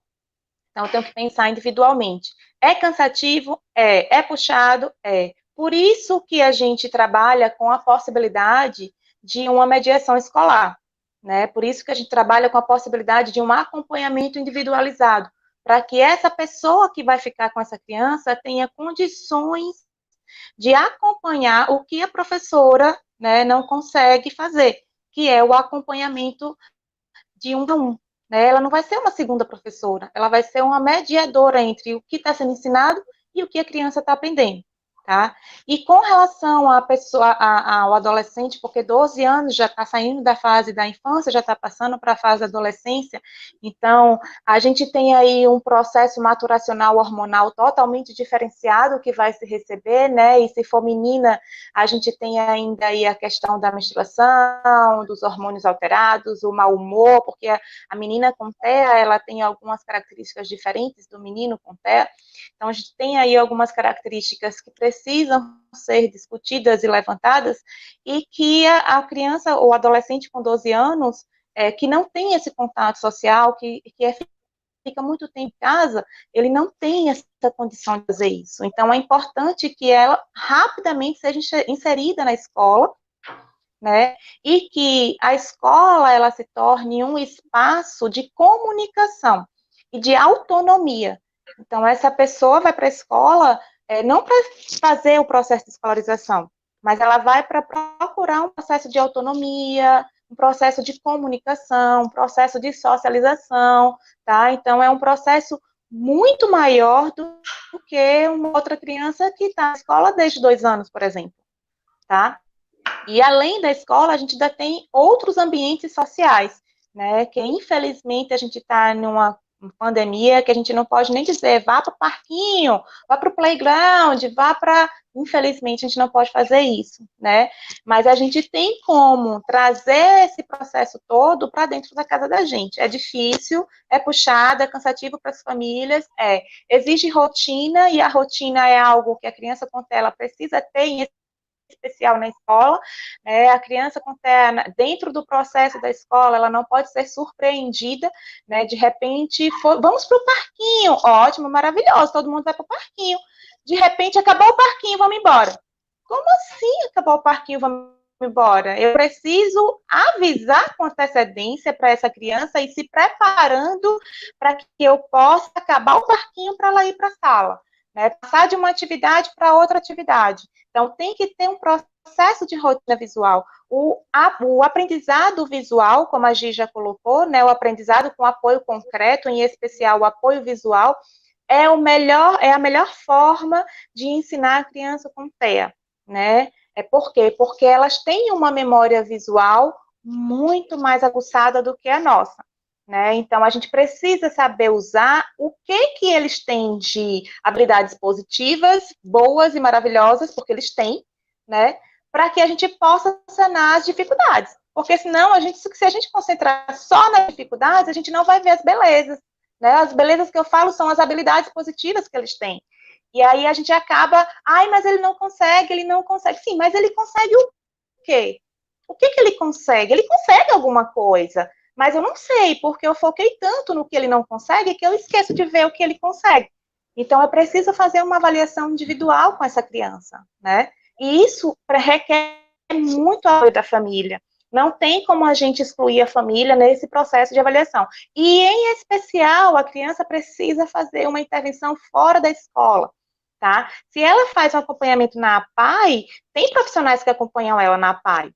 Então, eu tenho que pensar individualmente. É cansativo? É. É puxado? É. Por isso que a gente trabalha com a possibilidade de uma mediação escolar, né? Por isso que a gente trabalha com a possibilidade de um acompanhamento individualizado, para que essa pessoa que vai ficar com essa criança tenha condições de acompanhar o que a professora, né, não consegue fazer, que é o acompanhamento de um a um. Né? Ela não vai ser uma segunda professora, ela vai ser uma mediadora entre o que está sendo ensinado e o que a criança está aprendendo. Tá? E com relação à pessoa, ao adolescente, porque 12 anos já está saindo da fase da infância, já está passando para a fase da adolescência, então a gente tem aí um processo maturacional hormonal totalmente diferenciado que vai se receber, né? E se for menina, a gente tem ainda aí a questão da menstruação, dos hormônios alterados, o mau humor, porque a menina com TEA, ela tem algumas características diferentes do menino com TEA. Então, a gente tem aí algumas características que precisam ser discutidas e levantadas, e que a criança ou adolescente com 12 anos, que não tem esse contato social, fica muito tempo em casa, ele não tem essa condição de fazer isso. Então, é importante que ela rapidamente seja inserida na escola, né? E que a escola ela se torne um espaço de comunicação e de autonomia. Então, essa pessoa vai para a escola não para fazer o processo de escolarização, mas ela vai para procurar um processo de autonomia, um processo de comunicação, um processo de socialização, tá? Então, é um processo muito maior do que uma outra criança que está na escola desde 2 anos, por exemplo, tá? E além da escola, a gente ainda tem outros ambientes sociais, né? Que infelizmente a gente está numa pandemia que a gente não pode nem dizer vá para o parquinho, vá para o playground, vá para. Infelizmente a gente não pode fazer isso, né? Mas a gente tem como trazer esse processo todo para dentro da casa da gente. É difícil, é puxado, é cansativo para as famílias, exige rotina, e a rotina é algo que a criança com tela precisa ter em especial na escola, a criança com TEA, dentro do processo da escola, ela não pode ser surpreendida, né, de repente, vamos para o parquinho, ótimo, maravilhoso, todo mundo vai para o parquinho, de repente, acabou o parquinho, vamos embora. Como assim acabou o parquinho, vamos embora? Eu preciso avisar com antecedência para essa criança e se preparando para que eu possa acabar o parquinho para ela ir para a sala. Né, passar de uma atividade para outra atividade. Então, tem que ter um processo de rotina visual. O aprendizado visual, como a Gi já colocou, né, o aprendizado com apoio concreto, em especial o apoio visual, é a melhor forma de ensinar a criança com TEA. Né? Por quê? Porque elas têm uma memória visual muito mais aguçada do que a nossa. Né? Então, a gente precisa saber usar o que eles têm de habilidades positivas, boas e maravilhosas, porque eles têm, né? Para que a gente possa sanar as dificuldades. Porque senão, se a gente concentrar só nas dificuldades, a gente não vai ver as belezas. Né? As belezas que eu falo são as habilidades positivas que eles têm. E aí a gente acaba, mas ele não consegue. Sim, mas ele consegue o quê? O que ele consegue? Ele consegue alguma coisa. Mas eu não sei, porque eu foquei tanto no que ele não consegue que eu esqueço de ver o que ele consegue. Então, é preciso fazer uma avaliação individual com essa criança, né? E isso requer muito apoio da família. Não tem como a gente excluir a família nesse processo de avaliação. E, em especial, a criança precisa fazer uma intervenção fora da escola, tá? Se ela faz um acompanhamento na APAE, tem profissionais que acompanham ela na APAE.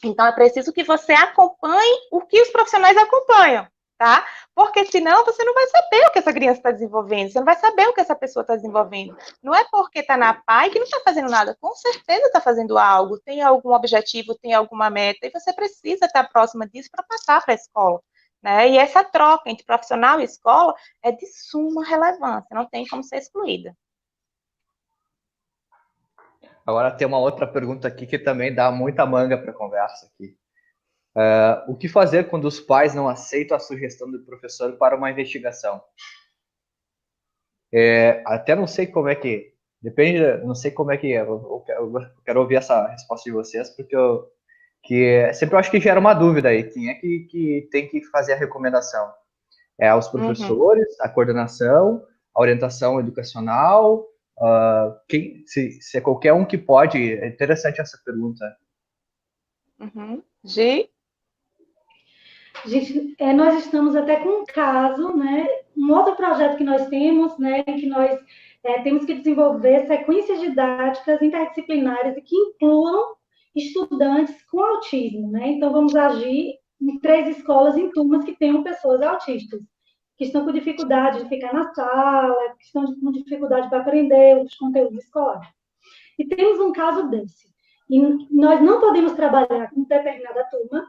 Então, é preciso que você acompanhe o que os profissionais acompanham, tá? Porque senão você não vai saber o que essa criança está desenvolvendo, você não vai saber o que essa pessoa está desenvolvendo. Não é porque está na PAI que não está fazendo nada, com certeza está fazendo algo, tem algum objetivo, tem alguma meta, e você precisa estar próxima disso para passar para a escola. Né? E essa troca entre profissional e escola é de suma relevância, não tem como ser excluída. Agora tem uma outra pergunta aqui que também dá muita manga para conversa aqui. O que fazer quando os pais não aceitam a sugestão do professor para uma investigação? Até não sei como é que... Depende, não sei como é que é. Eu quero ouvir essa resposta de vocês, porque sempre eu acho que gera uma dúvida aí. Quem é que tem que fazer a recomendação? É aos professores, a coordenação, a orientação educacional, se é qualquer um que pode. É interessante essa pergunta. Gi? Gente, nós estamos até com um caso, né? Um outro projeto que nós temos, né? Que nós temos que desenvolver sequências didáticas interdisciplinares e que incluam estudantes com autismo, né? Então, vamos agir em 3 escolas, em turmas que tenham pessoas autistas, que estão com dificuldade de ficar na sala, que estão com dificuldade para aprender os conteúdos escolares. E temos um caso desse. E nós não podemos trabalhar com determinada turma,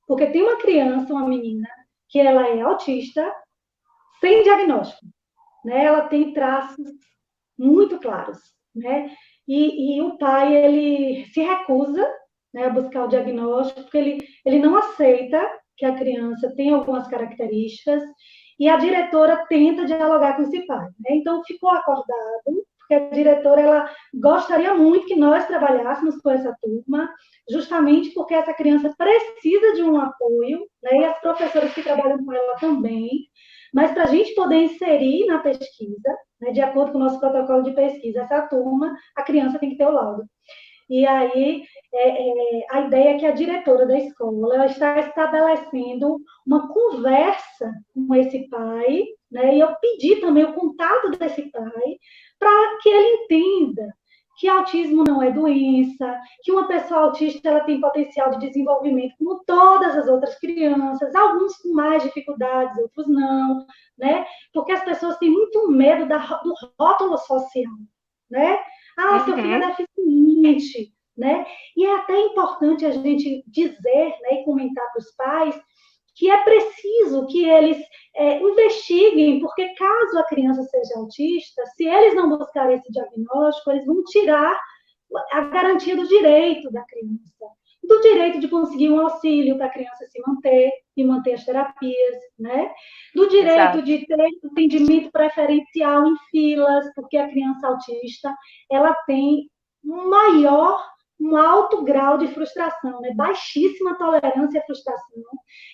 porque tem uma criança, uma menina, que ela é autista, sem diagnóstico, né? Ela tem traços muito claros, né? E o pai, ele se recusa, né, a buscar o diagnóstico, porque ele não aceita que a criança tem algumas características, e a diretora tenta dialogar com esse pai, né? Então, ficou acordado, porque a diretora, ela gostaria muito que nós trabalhássemos com essa turma, justamente porque essa criança precisa de um apoio, né? E as professoras que trabalham com ela também, mas para a gente poder inserir na pesquisa, né, de acordo com o nosso protocolo de pesquisa, essa turma, a criança tem que ter o laudo. E aí, a ideia é que a diretora da escola ela está estabelecendo uma conversa com esse pai, né, e eu pedi também o contato desse pai para que ele entenda que autismo não é doença, que uma pessoa autista ela tem potencial de desenvolvimento como todas as outras crianças, alguns com mais dificuldades, outros não, né? Porque as pessoas têm muito medo do rótulo social, né? Seu filho é deficiente, né? E é até importante a gente dizer, né, e comentar para os pais que é preciso que eles investiguem, porque caso a criança seja autista, se eles não buscarem esse diagnóstico, eles vão tirar a garantia do direito da criança, do direito de conseguir um auxílio para a criança se manter e manter as terapias, né? Do direito Exato. de ter atendimento preferencial em filas, porque a criança autista, ela tem um alto grau de frustração, né? Baixíssima tolerância à frustração.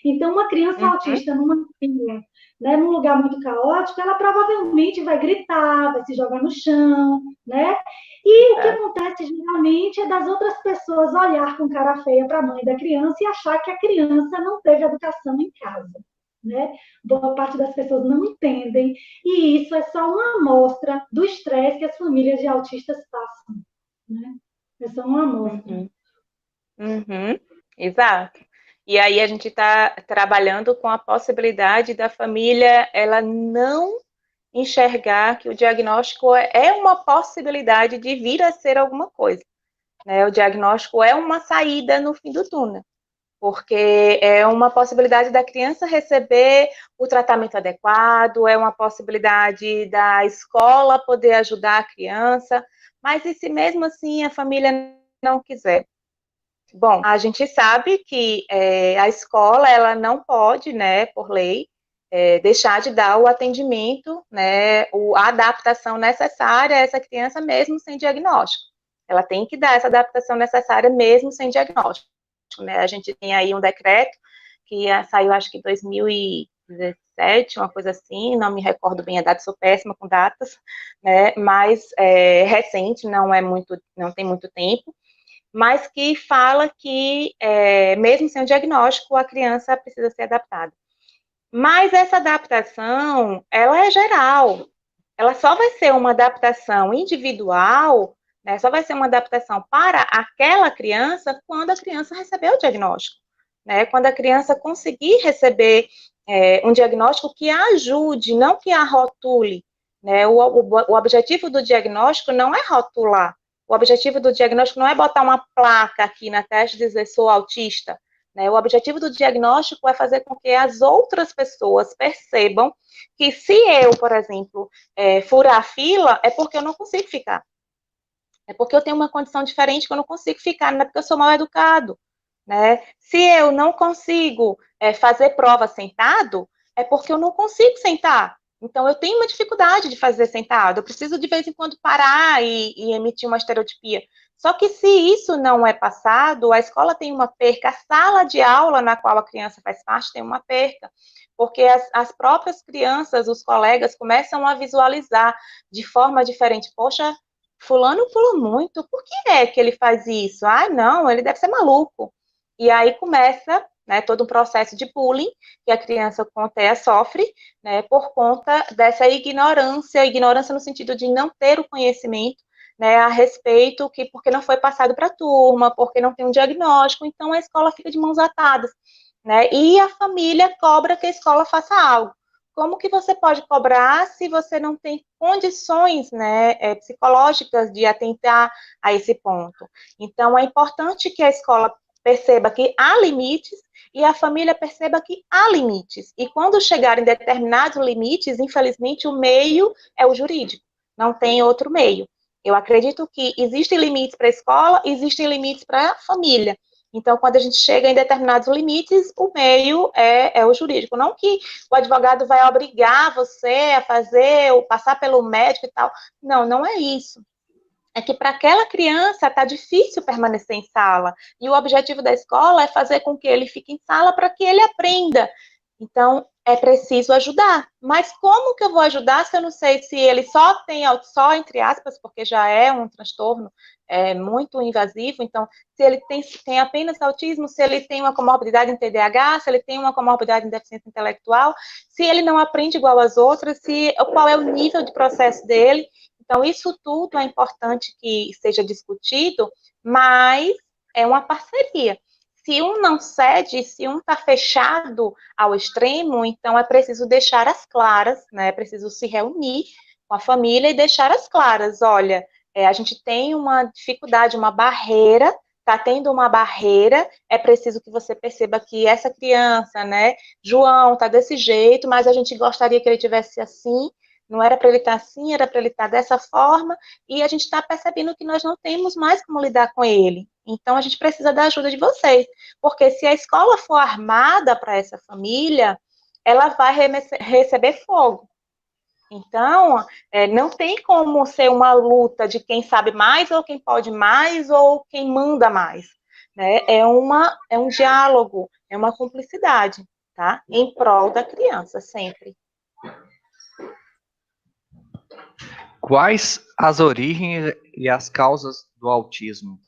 Então, uma criança autista numa fila, né, num lugar muito caótico, ela provavelmente vai gritar, vai se jogar no chão, né? E o que acontece geralmente é das outras pessoas olhar com cara feia para a mãe da criança e achar que a criança não teve educação em casa, né? Boa parte das pessoas não entendem, e isso é só uma amostra do estresse que as famílias de autistas passam, né? É só uma amostra. Exato. E aí a gente está trabalhando com a possibilidade da família ela não enxergar que o diagnóstico é uma possibilidade de vir a ser alguma coisa, né? O diagnóstico é uma saída no fim do túnel, porque é uma possibilidade da criança receber o tratamento adequado, é uma possibilidade da escola poder ajudar a criança, mas e se mesmo assim a família não quiser? Bom, a gente sabe que a escola ela não pode, né, por lei, deixar de dar o atendimento, né, a adaptação necessária a essa criança mesmo sem diagnóstico. Ela tem que dar essa adaptação necessária mesmo sem diagnóstico, né? A gente tem aí um decreto que saiu, acho que em 2017, uma coisa assim, não me recordo bem a data, sou péssima com datas, né, mas recente, não tem muito tempo, mas que fala que, mesmo sem o diagnóstico, a criança precisa ser adaptada. Mas essa adaptação, ela é geral. Ela só vai ser uma adaptação individual, né, só vai ser uma adaptação para aquela criança quando a criança receber o diagnóstico, né, quando a criança conseguir receber um diagnóstico que a ajude, não que a rotule, né, o objetivo do diagnóstico não é rotular, o objetivo do diagnóstico não é botar uma placa aqui na testa e dizer sou autista, né? O objetivo do diagnóstico é fazer com que as outras pessoas percebam que se eu, por exemplo, furar a fila, é porque eu não consigo ficar. É porque eu tenho uma condição diferente que eu não consigo ficar, não é porque eu sou mal educado, né? Se eu não consigo fazer prova sentado, é porque eu não consigo sentar. Então, eu tenho uma dificuldade de fazer sentado. Eu preciso, de vez em quando, parar e emitir uma estereotipia. Só que se isso não é passado, a escola tem uma perca, a sala de aula na qual a criança faz parte tem uma perca, porque as próprias crianças, os colegas, começam a visualizar de forma diferente. Poxa, fulano pula muito, por que é que ele faz isso? Ah, não, ele deve ser maluco. E aí começa, né, todo um processo de bullying que a criança com TEA sofre, né, por conta dessa ignorância no sentido de não ter o conhecimento, né, a respeito, porque não foi passado para a turma, porque não tem um diagnóstico, então a escola fica de mãos atadas, né, e a família cobra que a escola faça algo. Como que você pode cobrar se você não tem condições, né, psicológicas de atentar a esse ponto? Então, é importante que a escola perceba que há limites e a família perceba que há limites. E quando chegarem determinados limites, infelizmente, o meio é o jurídico, não tem outro meio. Eu acredito que existem limites para a escola, existem limites para a família. Então, quando a gente chega em determinados limites, o meio é o jurídico. Não que o advogado vai obrigar você a fazer, ou passar pelo médico e tal. Não, não é isso. É que para aquela criança está difícil permanecer em sala. E o objetivo da escola é fazer com que ele fique em sala para que ele aprenda. Então, é preciso ajudar. Mas como que eu vou ajudar se eu não sei se ele só tem, só entre aspas, porque já é um transtorno muito invasivo, então, se ele tem apenas autismo, se ele tem uma comorbidade em TDAH, se ele tem uma comorbidade em deficiência intelectual, se ele não aprende igual às outras, qual é o nível de processo dele. Então, isso tudo é importante que seja discutido, mas é uma parceria. Se um não cede, se um está fechado ao extremo, então é preciso deixar as claras, né? É preciso se reunir com a família e deixar as claras. Olha, a gente tem uma dificuldade, uma barreira, está tendo uma barreira, é preciso que você perceba que essa criança, né, João, está desse jeito, mas a gente gostaria que ele tivesse assim, não era para ele estar assim, era para ele estar dessa forma, e a gente está percebendo que nós não temos mais como lidar com ele. Então, a gente precisa da ajuda de vocês, porque se a escola for armada para essa família, ela vai receber fogo. Então, não tem como ser uma luta de quem sabe mais, ou quem pode mais, ou quem manda mais. Né? É um diálogo, é uma cumplicidade, tá? Em prol da criança, sempre. Quais as origens e as causas do autismo?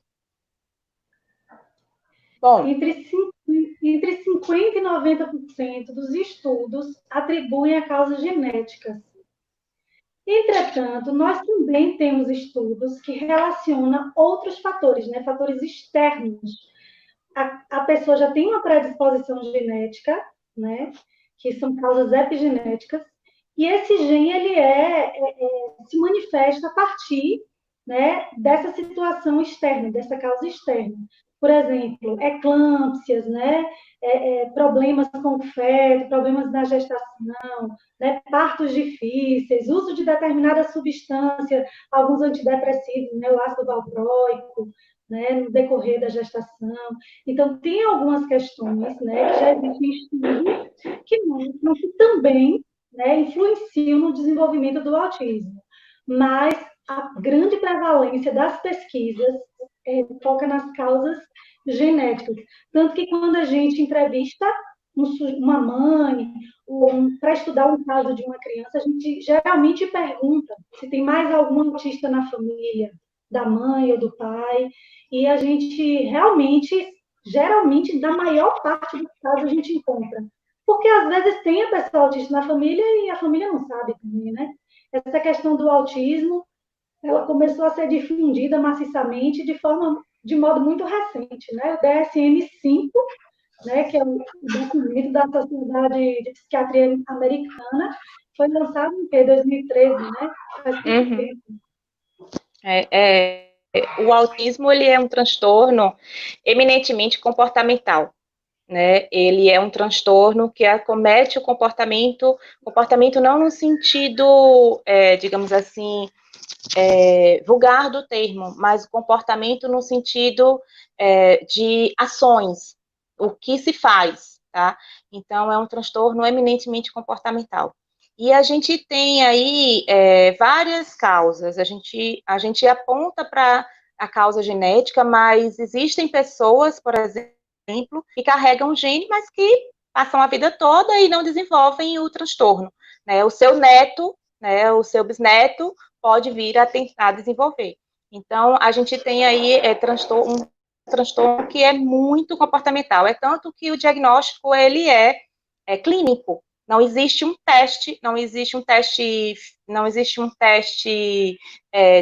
Bom, entre 50% e 90% dos estudos atribuem a causas genéticas. Entretanto, nós também temos estudos que relacionam outros fatores, né, fatores externos. A pessoa já tem uma predisposição genética, né, que são causas epigenéticas, e esse gene ele se manifesta a partir, né, dessa situação externa, dessa causa externa. Por exemplo, eclâmpsias, né, problemas com o feto, problemas na gestação, né, partos difíceis, uso de determinada substância, alguns antidepressivos, né, o ácido valproico, né, no decorrer da gestação. Então, tem algumas questões, né, que já existem estudos que mostram que também, né, influenciam no desenvolvimento do autismo. Mas a grande prevalência das pesquisas foca nas causas genéticas. Tanto que quando a gente entrevista uma mãe, para estudar um caso de uma criança, a gente geralmente pergunta se tem mais algum autista na família, da mãe ou do pai, e a gente realmente, geralmente, na maior parte dos casos, a gente encontra. Porque às vezes tem a pessoa autista na família e a família não sabe também, né? Essa questão do autismo, ela começou a ser difundida maciçamente de modo muito recente, né? O DSM-5, né, que é o documento da Sociedade de Psiquiatria Americana, foi lançado em 2013, né? Faz muito tempo. O autismo, ele é um transtorno eminentemente comportamental, né? Ele é um transtorno que acomete o comportamento não no sentido, digamos assim, vulgar do termo, mas o comportamento no sentido de ações, o que se faz, tá? Então, é um transtorno eminentemente comportamental. E a gente tem aí várias causas, a gente aponta para a causa genética, mas existem pessoas, por exemplo, que carregam o gene, mas que passam a vida toda e não desenvolvem o transtorno, né? O seu neto, né, o seu bisneto pode vir a tentar desenvolver. Então, a gente tem aí um transtorno que é muito comportamental, é tanto que o diagnóstico, ele é clínico. Não existe um teste,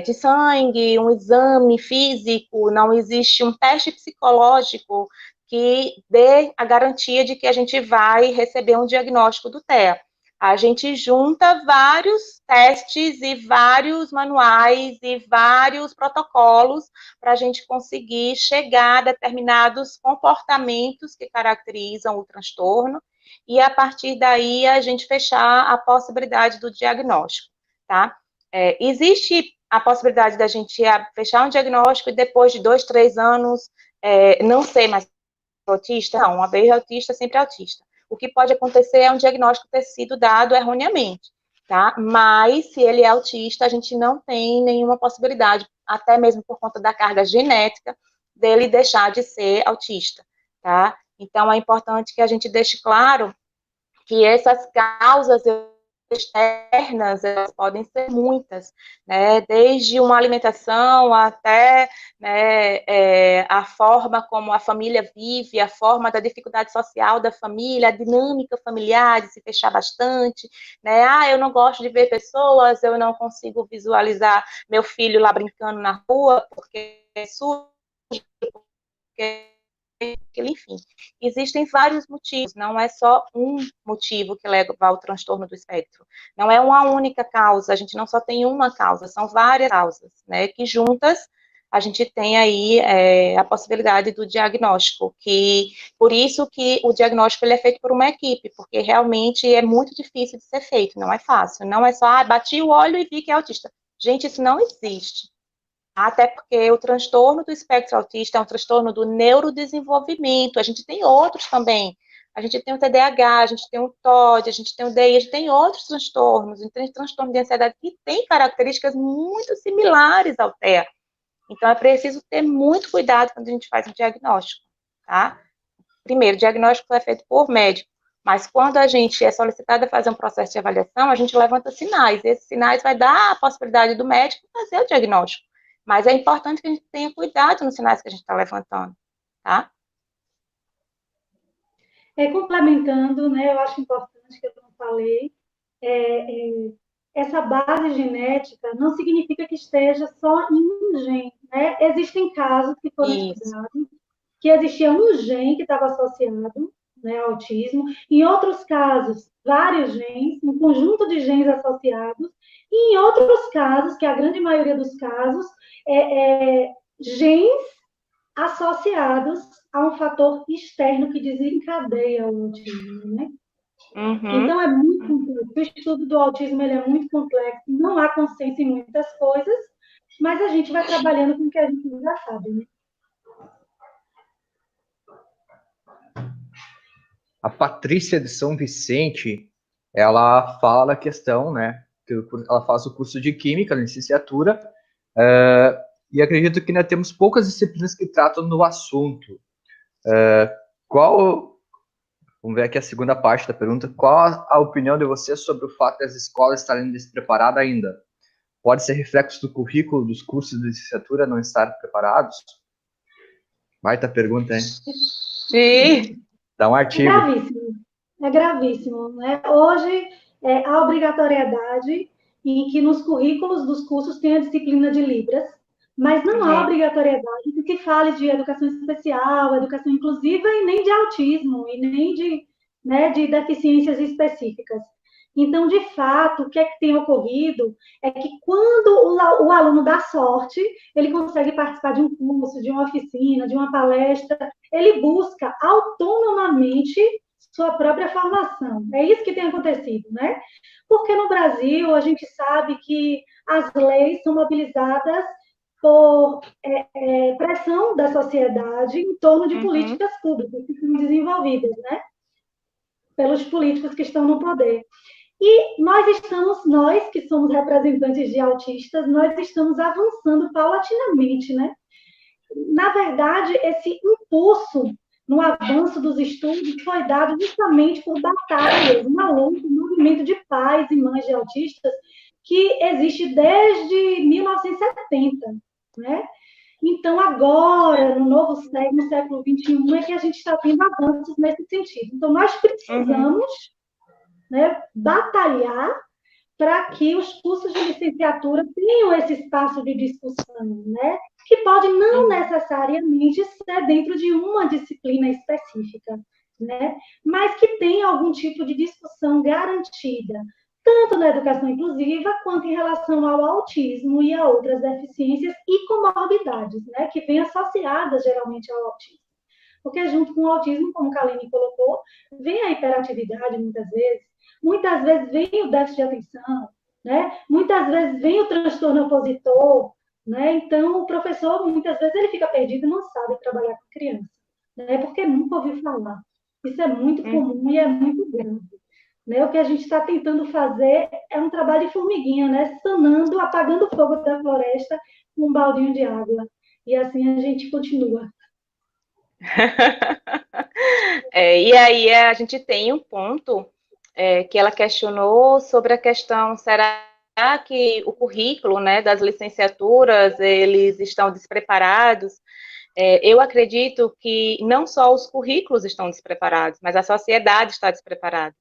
de sangue, um exame físico, não existe um teste psicológico que dê a garantia de que a gente vai receber um diagnóstico do TEA. A gente junta vários testes e vários manuais e vários protocolos para a gente conseguir chegar a determinados comportamentos que caracterizam o transtorno e, a partir daí, a gente fechar a possibilidade do diagnóstico, tá? Existe a possibilidade da gente fechar um diagnóstico e depois de 2, 3 anos não ser mais autista? Não, uma vez autista, sempre autista. O que pode acontecer é um diagnóstico ter sido dado erroneamente, tá? Mas, se ele é autista, a gente não tem nenhuma possibilidade, até mesmo por conta da carga genética, dele deixar de ser autista, tá? Então, é importante que a gente deixe claro que essas causas externas, elas podem ser muitas, né, desde uma alimentação até, né, a forma como a família vive, a forma da dificuldade social da família, a dinâmica familiar de se fechar bastante, né, eu não gosto de ver pessoas, eu não consigo visualizar meu filho lá brincando na rua, porque é sujo, porque enfim, existem vários motivos, não é só um motivo que leva ao transtorno do espectro, não é uma única causa, a gente não só tem uma causa, são várias causas, né, que juntas a gente tem aí a possibilidade do diagnóstico, que por isso que o diagnóstico ele é feito por uma equipe, porque realmente é muito difícil de ser feito, não é fácil, não é só, bati o olho e vi que é autista, gente, isso não existe. Até porque o transtorno do espectro autista é um transtorno do neurodesenvolvimento. A gente tem outros também. A gente tem o TDAH, a gente tem o TOD, a gente tem o DI, a gente tem outros transtornos. Tem transtorno de ansiedade que tem características muito similares ao TEA. Então, é preciso ter muito cuidado quando a gente faz o diagnóstico, tá? Primeiro, o diagnóstico é feito por médico, mas quando a gente é solicitado a fazer um processo de avaliação, a gente levanta sinais. E esses sinais vai dar a possibilidade do médico fazer o diagnóstico. Mas é importante que a gente tenha cuidado nos sinais que a gente está levantando, tá? Complementando, né, eu acho importante que eu não falei, essa base genética não significa que esteja só em um gene, né? Existem casos que foram estudados que existia um gene que estava associado, né, ao autismo, em outros casos, vários genes, um conjunto de genes associados, e em outros casos, que é a grande maioria dos casos, genes associados a um fator externo que desencadeia o autismo, né? Uhum. Então, é muito complexo. O estudo do autismo ele é muito complexo, não há consenso em muitas coisas, mas a gente vai trabalhando com o que a gente já sabe, né? A Patrícia de São Vicente, ela fala a questão, né, que ela faz o curso de Química, licenciatura, e acredito que ainda temos poucas disciplinas que tratam do assunto. Vamos ver aqui a segunda parte da pergunta. Qual a opinião de vocês sobre o fato das escolas estarem despreparadas ainda? Pode ser reflexo do currículo dos cursos de licenciatura não estar preparados? Baita pergunta, hein? Sim. Dá um artigo. É gravíssimo, né? Hoje, a obrigatoriedade em que nos currículos dos cursos tem a disciplina de Libras, mas não há obrigatoriedade de que fale de educação especial, educação inclusiva e nem de autismo, e nem de deficiências específicas. Então, de fato, o que é que tem ocorrido é que quando o aluno dá sorte, ele consegue participar de um curso, de uma oficina, de uma palestra, ele busca autonomamente sua própria formação. É isso que tem acontecido, né? Porque no Brasil, a gente sabe que as leis são mobilizadas por pressão da sociedade em torno de políticas públicas que são desenvolvidas, né? Pelos políticos que estão no poder. E nós que somos representantes de autistas, nós estamos avançando paulatinamente, né? na verdade, esse impulso no avanço dos estudos foi dado justamente por batalhas, uma luta, um movimento de pais e mães de autistas que existe desde 1970, né? Então, agora, no novo século, no século XXI, é que a gente está tendo avanços nesse sentido. Então, nós precisamos, né, batalhar para que os cursos de licenciatura tenham esse espaço de discussão, né? Que pode não necessariamente ser dentro de uma disciplina específica, né? Mas que tenha algum tipo de discussão garantida, tanto na educação inclusiva, quanto em relação ao autismo e a outras deficiências e comorbidades, né? Que vêm associadas geralmente ao autismo. Porque junto com o autismo, como a Kaline colocou, vem a hiperatividade muitas vezes vem o déficit de atenção, né? Muitas vezes vem o transtorno opositor, né? Então, o professor, muitas vezes, ele fica perdido e não sabe trabalhar com criança, né? Porque nunca ouviu falar. Isso é muito comum e é muito grande. Né? O que a gente está tentando fazer é um trabalho de formiguinha, né? Sanando, apagando o fogo da floresta com um baldinho de água. E assim a gente continua. E aí a gente tem um ponto que ela questionou sobre a questão, será que o currículo, né, das licenciaturas, eles estão despreparados? Eu acredito que não só os currículos estão despreparados, mas a sociedade está despreparada,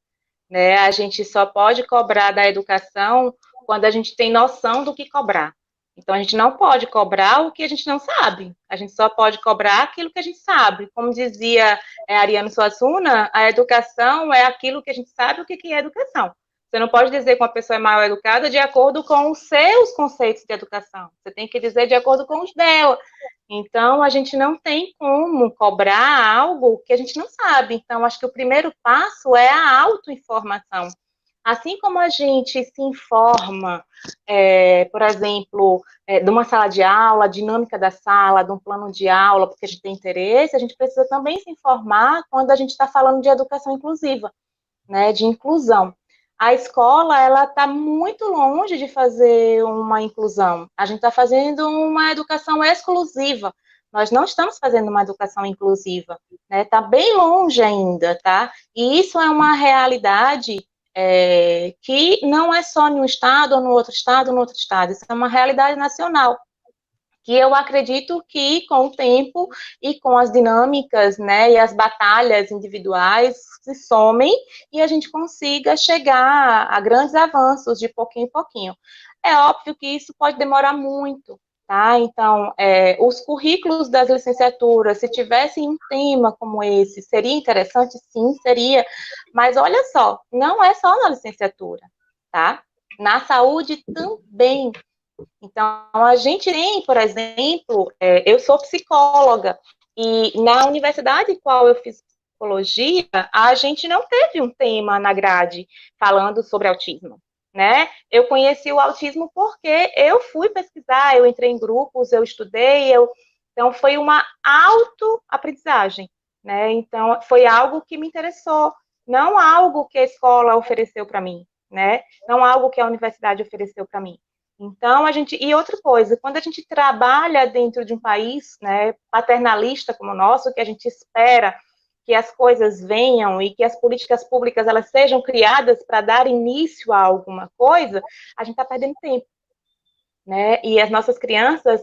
né? A gente só pode cobrar da educação quando a gente tem noção do que cobrar. Então, a gente não pode cobrar o que a gente não sabe. A gente só pode cobrar aquilo que a gente sabe. Como dizia Ariano Suassuna, a educação é aquilo que a gente sabe o que é educação. Você não pode dizer que uma pessoa é mal educada de acordo com os seus conceitos de educação. Você tem que dizer de acordo com os dela. Então, a gente não tem como cobrar algo que a gente não sabe. Então, acho que o primeiro passo é a autoinformação. Assim como a gente se informa, por exemplo, de uma sala de aula, a dinâmica da sala, de um plano de aula, porque a gente tem interesse, a gente precisa também se informar quando a gente está falando de educação inclusiva, né, de inclusão. A escola, ela está muito longe de fazer uma inclusão. A gente está fazendo uma educação exclusiva. Nós não estamos fazendo uma educação inclusiva, né? Está bem longe ainda, tá? E isso é uma realidade que não é só em um estado, ou no outro estado, ou no outro estado. Isso é uma realidade nacional, que eu acredito que com o tempo e com as dinâmicas, né, e as batalhas individuais se somem e a gente consiga chegar a grandes avanços de pouquinho em pouquinho. É óbvio que isso pode demorar muito, tá? Então, os currículos das licenciaturas, se tivessem um tema como esse, seria interessante? Sim, seria. Mas olha só, não é só na licenciatura, tá? Na saúde também. Então, a gente tem, por exemplo, eu sou psicóloga, e na universidade em qual eu fiz psicologia, a gente não teve um tema na grade falando sobre autismo, né? Eu conheci o autismo porque eu fui pesquisar, eu entrei em grupos, eu estudei, então foi uma autoaprendizagem, né? Então, foi algo que me interessou, não algo que a escola ofereceu para mim, né? Não algo que a universidade ofereceu para mim. Então, e outra coisa, quando a gente trabalha dentro de um país, né, paternalista como o nosso, que a gente espera que as coisas venham e que as políticas públicas elas sejam criadas para dar início a alguma coisa, a gente está perdendo tempo, né? E as nossas crianças,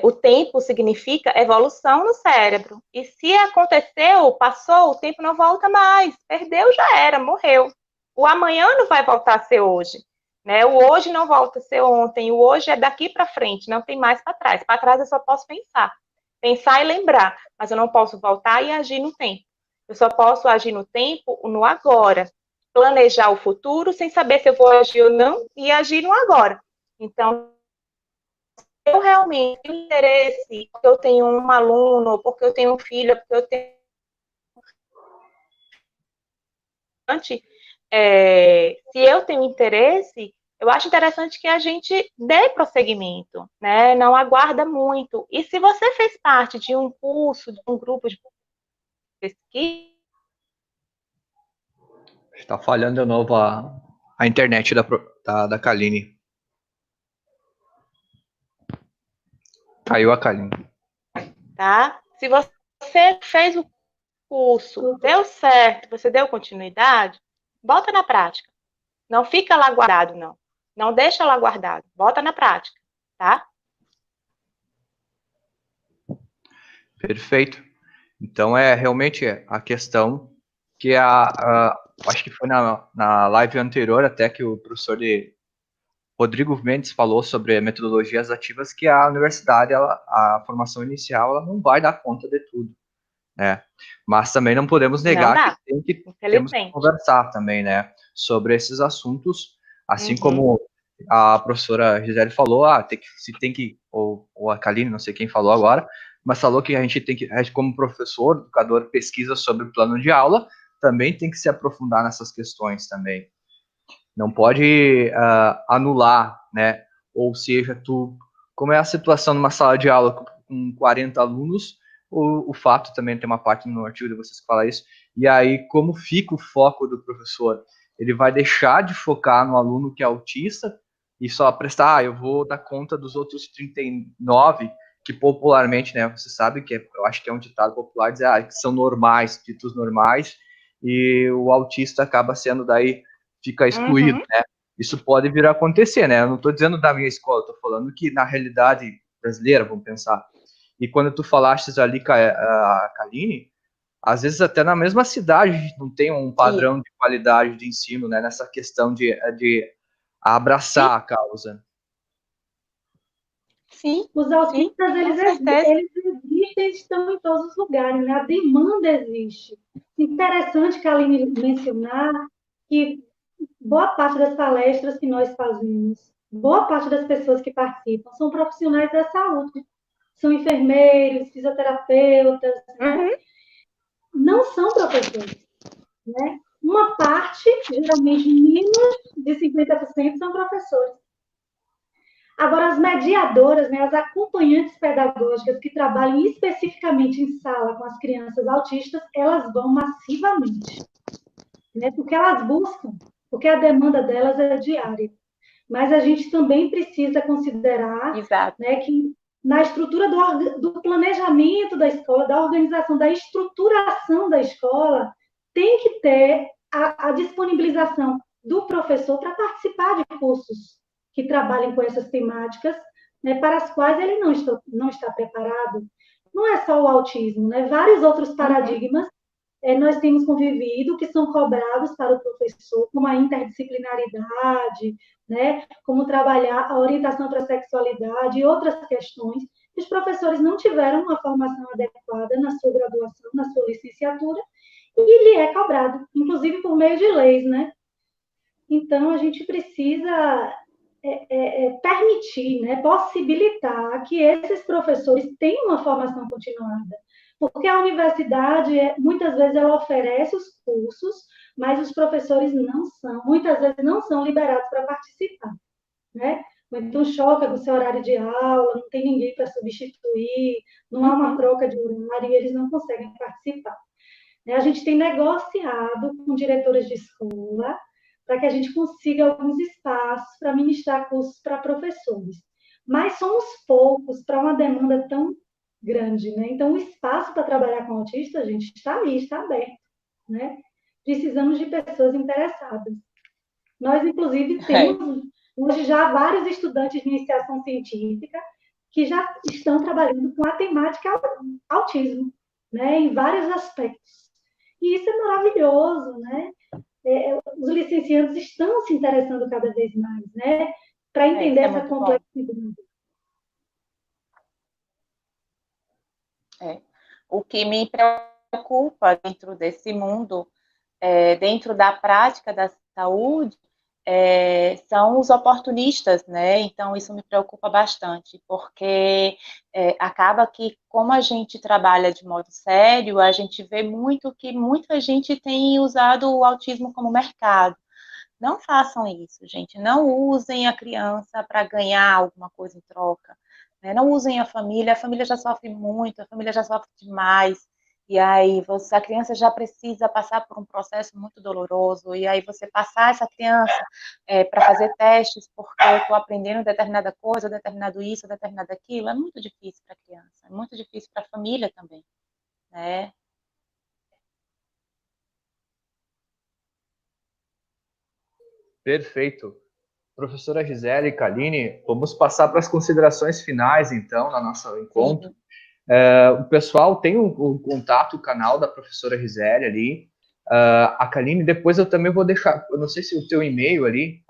o tempo significa evolução no cérebro. E se aconteceu, passou, o tempo não volta mais. Perdeu, já era, morreu. O amanhã não vai voltar a ser hoje. Né? O hoje não volta a ser ontem, o hoje é daqui para frente, não tem mais para trás. Para trás eu só posso pensar e lembrar, mas eu não posso voltar e agir no tempo. Eu só posso agir no tempo, no agora. Planejar o futuro sem saber se eu vou agir ou não e agir no agora. Então, eu realmente tenho interesse, porque eu tenho um aluno, porque eu tenho um filho, porque eu tenho se eu tenho interesse, eu acho interessante que a gente dê prosseguimento, né? Não aguarda muito. E se você fez parte de um curso, de um grupo de pesquisa... Está falhando de novo a internet da Kaline. Caiu a Kaline. tá? Se você fez o curso, deu certo, você deu continuidade, bota na prática. Não fica lá guardado, não. Não deixa lá guardado, bota na prática, tá? Perfeito. Então, realmente a questão que acho que foi na live anterior até que o professor Rodrigo Mendes falou sobre metodologias ativas, que a universidade, a formação inicial, ela não vai dar conta de tudo, né? Mas também não podemos negar que temos que conversar também, né, sobre esses assuntos, assim como a professora Gisele falou, ou a Kaline, não sei quem falou agora, mas falou que a gente como professor, educador, pesquisa sobre o plano de aula, também tem que se aprofundar nessas questões também. Não pode anular, né? Ou seja, como é a situação numa sala de aula com 40 alunos, o fato também tem uma parte no artigo de vocês que fala isso, e aí como fica o foco do professor? Ele vai deixar de focar no aluno que é autista e só prestar, eu vou dar conta dos outros 39, que popularmente, né, você sabe que eu acho que é um ditado popular, dizer, que são normais, ditos normais, e o autista acaba sendo daí fica excluído, né? Isso pode vir a acontecer, né? Eu não estou dizendo da minha escola, estou falando que na realidade brasileira, vamos pensar. E quando tu falaste ali, a Kaline, às vezes até na mesma cidade não tem um padrão de qualidade de ensino, né? Nessa questão de abraçar a causa. Sim. Os autistas, eles existem, estão em todos os lugares, né? A demanda existe. Interessante que a Aline mencionar que boa parte das palestras que nós fazemos, boa parte das pessoas que participam são profissionais da saúde. São enfermeiros, fisioterapeutas, né? Não são professores, né? Uma parte, geralmente menos de 50%, são professores. Agora, as mediadoras, né, as acompanhantes pedagógicas que trabalham especificamente em sala com as crianças autistas, elas vão massivamente, né, porque a demanda delas é diária. Mas a gente também precisa considerar, né, que na estrutura do planejamento da escola, da organização, da estruturação da escola, tem que ter a disponibilização do professor para participar de cursos que trabalhem com essas temáticas, né, para as quais ele não está preparado. Não é só o autismo, né? Vários outros paradigmas nós temos convivido que são cobrados para o professor, como a interdisciplinaridade, né? Como trabalhar a orientação para a sexualidade e outras questões. Os professores não tiveram uma formação adequada na sua graduação, na sua licenciatura, e lhe é cobrado, inclusive por meio de leis, né? Então, a gente precisa permitir, né, possibilitar que esses professores tenham uma formação continuada. Porque a universidade, muitas vezes, ela oferece os cursos, mas os professores muitas vezes não são liberados para participar, né? Então, choca com o seu horário de aula, não tem ninguém para substituir, não há uma troca de horário e eles não conseguem participar. A gente tem negociado com diretoras de escola para que a gente consiga alguns espaços para ministrar cursos para professores. Mas somos poucos para uma demanda tão grande, né? Então, o espaço para trabalhar com autista, a gente está ali, está aberto, né? Precisamos de pessoas interessadas. Nós, inclusive, temos hoje já vários estudantes de iniciação científica que já estão trabalhando com a temática autismo, né? Em vários aspectos. E isso é maravilhoso, né? Os licenciados estão se interessando cada vez mais, né? Para entender essa complexidade. O que me preocupa dentro desse mundo, dentro da prática da saúde, são os oportunistas, né? Então, isso me preocupa bastante, porque acaba que, como a gente trabalha de modo sério, a gente vê muito que muita gente tem usado o autismo como mercado. Não façam isso, gente. Não usem a criança para ganhar alguma coisa em troca. Né? Não usem a família já sofre muito, a família já sofre demais. e aí a criança já precisa passar por um processo muito doloroso, e aí você passar essa criança para fazer testes, porque eu estou aprendendo determinada coisa, determinado isso, determinado aquilo, é muito difícil para a criança, é muito difícil para a família também, né? Perfeito. Professora Gisele e Kaline, vamos passar para as considerações finais, então, na nosso encontro. Sim. O pessoal tem o contato, o canal da professora Gisele ali. A Kaline, depois eu também vou deixar, eu não sei se o teu e-mail ali,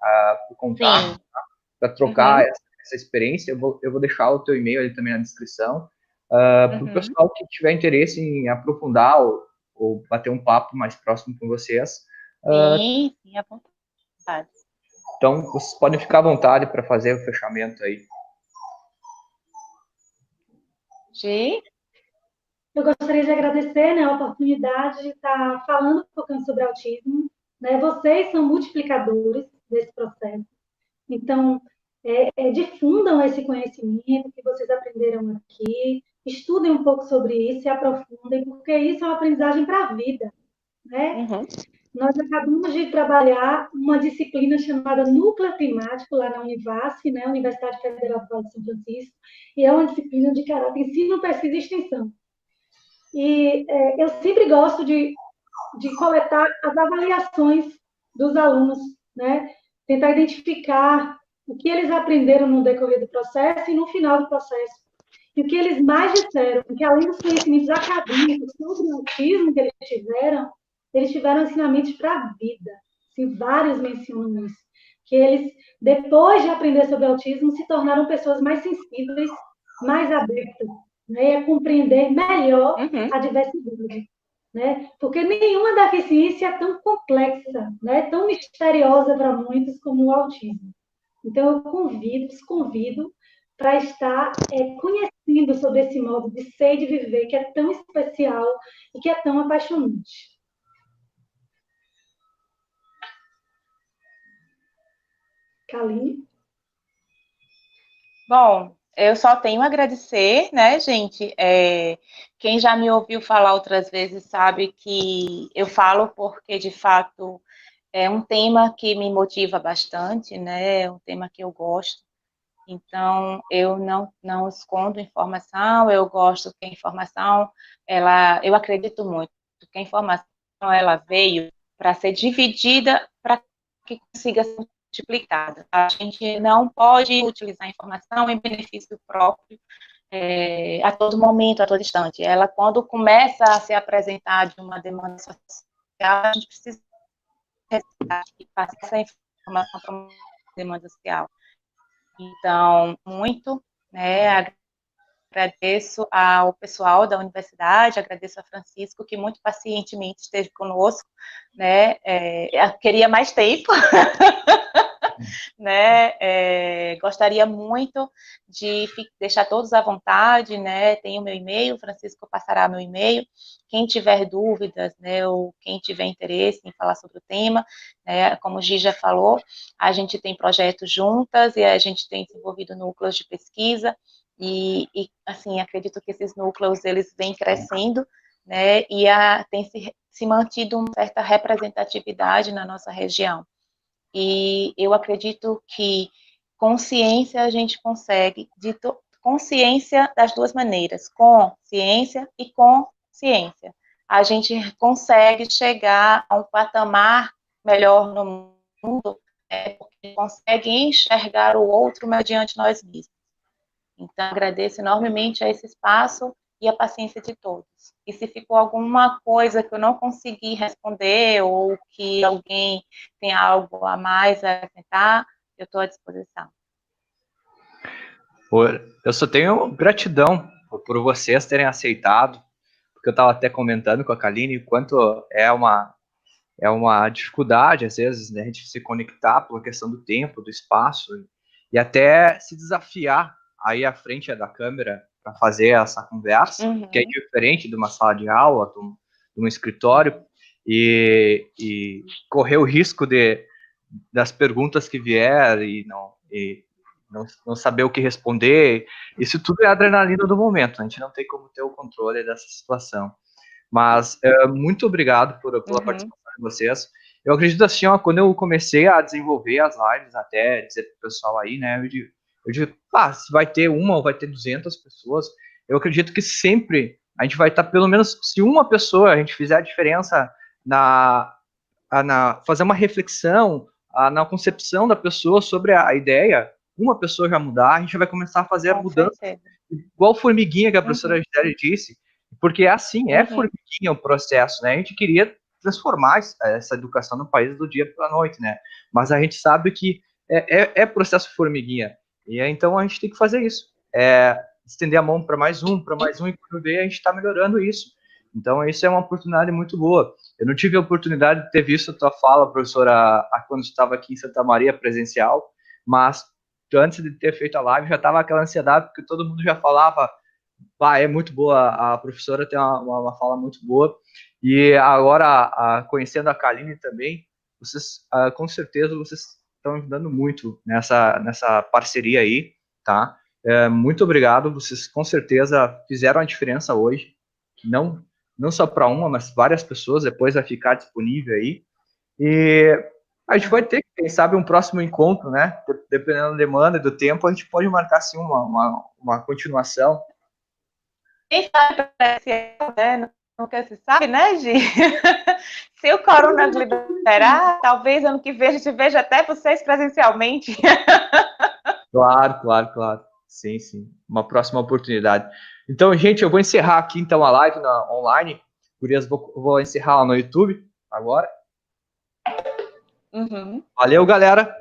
o contato, Sim. para trocar essa experiência, eu vou deixar o teu e-mail ali também na descrição. Para o pessoal que tiver interesse em aprofundar ou bater um papo mais próximo com vocês. Sim, sim, à vontade. Então, vocês podem ficar à vontade para fazer o fechamento aí. Gi? Eu gostaria de agradecer, né, a oportunidade de estar falando um pouquinho sobre autismo. Né? Vocês são multiplicadores desse processo. Então, difundam esse conhecimento que vocês aprenderam aqui, estudem um pouco sobre isso, se aprofundem, porque isso é uma aprendizagem para a vida. Né? Nós acabamos de trabalhar uma disciplina chamada Núcleo Climático, lá na Univasf, né, Universidade Federal do Vale de São Francisco, e é uma disciplina de caráter ensino, pesquisa e extensão. E eu sempre gosto de coletar as avaliações dos alunos, né? Tentar identificar o que eles aprenderam no decorrer do processo e no final do processo. E o que eles mais disseram, que além dos conhecimentos acadêmicos sobre o autismo que eles tiveram ensinamentos para a vida. Assim, vários mencionam isso. Que eles, depois de aprender sobre o autismo, se tornaram pessoas mais sensíveis, mais abertas, né? A compreender melhor a diversidade. Né? Porque nenhuma deficiência é tão complexa, né? Tão misteriosa para muitos como o autismo. Então, eu vos convido para estar conhecendo sobre esse modo de ser e de viver que é tão especial e que é tão apaixonante. Kaline? Bom, eu só tenho a agradecer, né, gente? Quem já me ouviu falar outras vezes sabe que eu falo porque, de fato, é um tema que me motiva bastante, né? É um tema que eu gosto. Então, eu não escondo informação, eu gosto que a informação, eu acredito muito que a informação, ela veio para ser dividida para que consiga ser multiplicada. A gente não pode utilizar a informação em benefício próprio a todo momento, a todo instante. Ela, quando começa a se apresentar de uma demanda social, a gente precisa passar essa informação para uma demanda social. Então, muito, né, agradeço ao pessoal da universidade, agradeço a Francisco, que muito pacientemente esteve conosco, né, queria mais tempo, né, gostaria muito de deixar todos à vontade, né, tem o meu e-mail, o Francisco passará meu e-mail, quem tiver dúvidas, né, ou quem tiver interesse em falar sobre o tema, né, como o Gi já falou, a gente tem projetos juntas e a gente tem desenvolvido núcleos de pesquisa, e assim, acredito que esses núcleos, eles vêm crescendo, né, e tem se mantido uma certa representatividade na nossa região. E eu acredito que consciência a gente consegue, consciência das duas maneiras, com ciência e com ciência. A gente consegue chegar a um patamar melhor no mundo, porque consegue enxergar o outro mediante nós mesmos. Então, agradeço enormemente a esse espaço e a paciência de todos. E se ficou alguma coisa que eu não consegui responder ou que alguém tem algo a mais a acrescentar, eu estou à disposição. Eu só tenho gratidão por vocês terem aceitado, porque eu estava até comentando com a Kaline o quanto é uma dificuldade, às vezes, né, a gente se conectar por questão do tempo, do espaço, e até se desafiar aí à frente da câmera para fazer essa conversa, que é diferente de uma sala de aula, de um escritório, e correr o risco das perguntas que vierem e não saber o que responder. Isso tudo é a adrenalina do momento, a gente não tem como ter o controle dessa situação. Mas muito obrigado pela participação de vocês. Eu acredito assim, ó, quando eu comecei a desenvolver as lives, até dizer pro pessoal aí, né, eu digo, se vai ter uma ou vai ter 200 pessoas, eu acredito que sempre a gente vai estar, pelo menos, se uma pessoa, a gente fizer a diferença fazer uma reflexão na concepção da pessoa sobre a ideia, uma pessoa já mudar, a gente vai começar a fazer a mudança, igual formiguinha que a professora Gisele disse, porque é assim, é formiguinha o processo, né? A gente queria transformar essa educação no país do dia para a noite, né? Mas a gente sabe que é processo formiguinha, e então a gente tem que fazer isso, estender a mão para mais um, e quando ver a gente está melhorando isso. Então, isso é uma oportunidade muito boa. Eu não tive a oportunidade de ter visto a tua fala, professora, quando estava aqui em Santa Maria presencial, mas antes de ter feito a live já estava aquela ansiedade, porque todo mundo já falava, é muito boa, a professora tem uma fala muito boa, e agora, conhecendo a Kaline também, vocês, com certeza, vocês estão ajudando muito nessa parceria aí, tá? Muito obrigado, vocês com certeza fizeram a diferença hoje, não só para uma, mas várias pessoas, depois vai ficar disponível aí. E a gente vai ter, quem sabe, um próximo encontro, né? Dependendo da demanda e do tempo, a gente pode marcar, sim, uma continuação. Quem sabe, né? Nunca se sabe, né, Gi? Se o Corona liberar, talvez ano que vem a gente veja até vocês presencialmente. Claro. Sim. Uma próxima oportunidade. Então, gente, eu vou encerrar aqui, então, a live online. Gurias, vou encerrar lá no YouTube agora. Valeu, galera.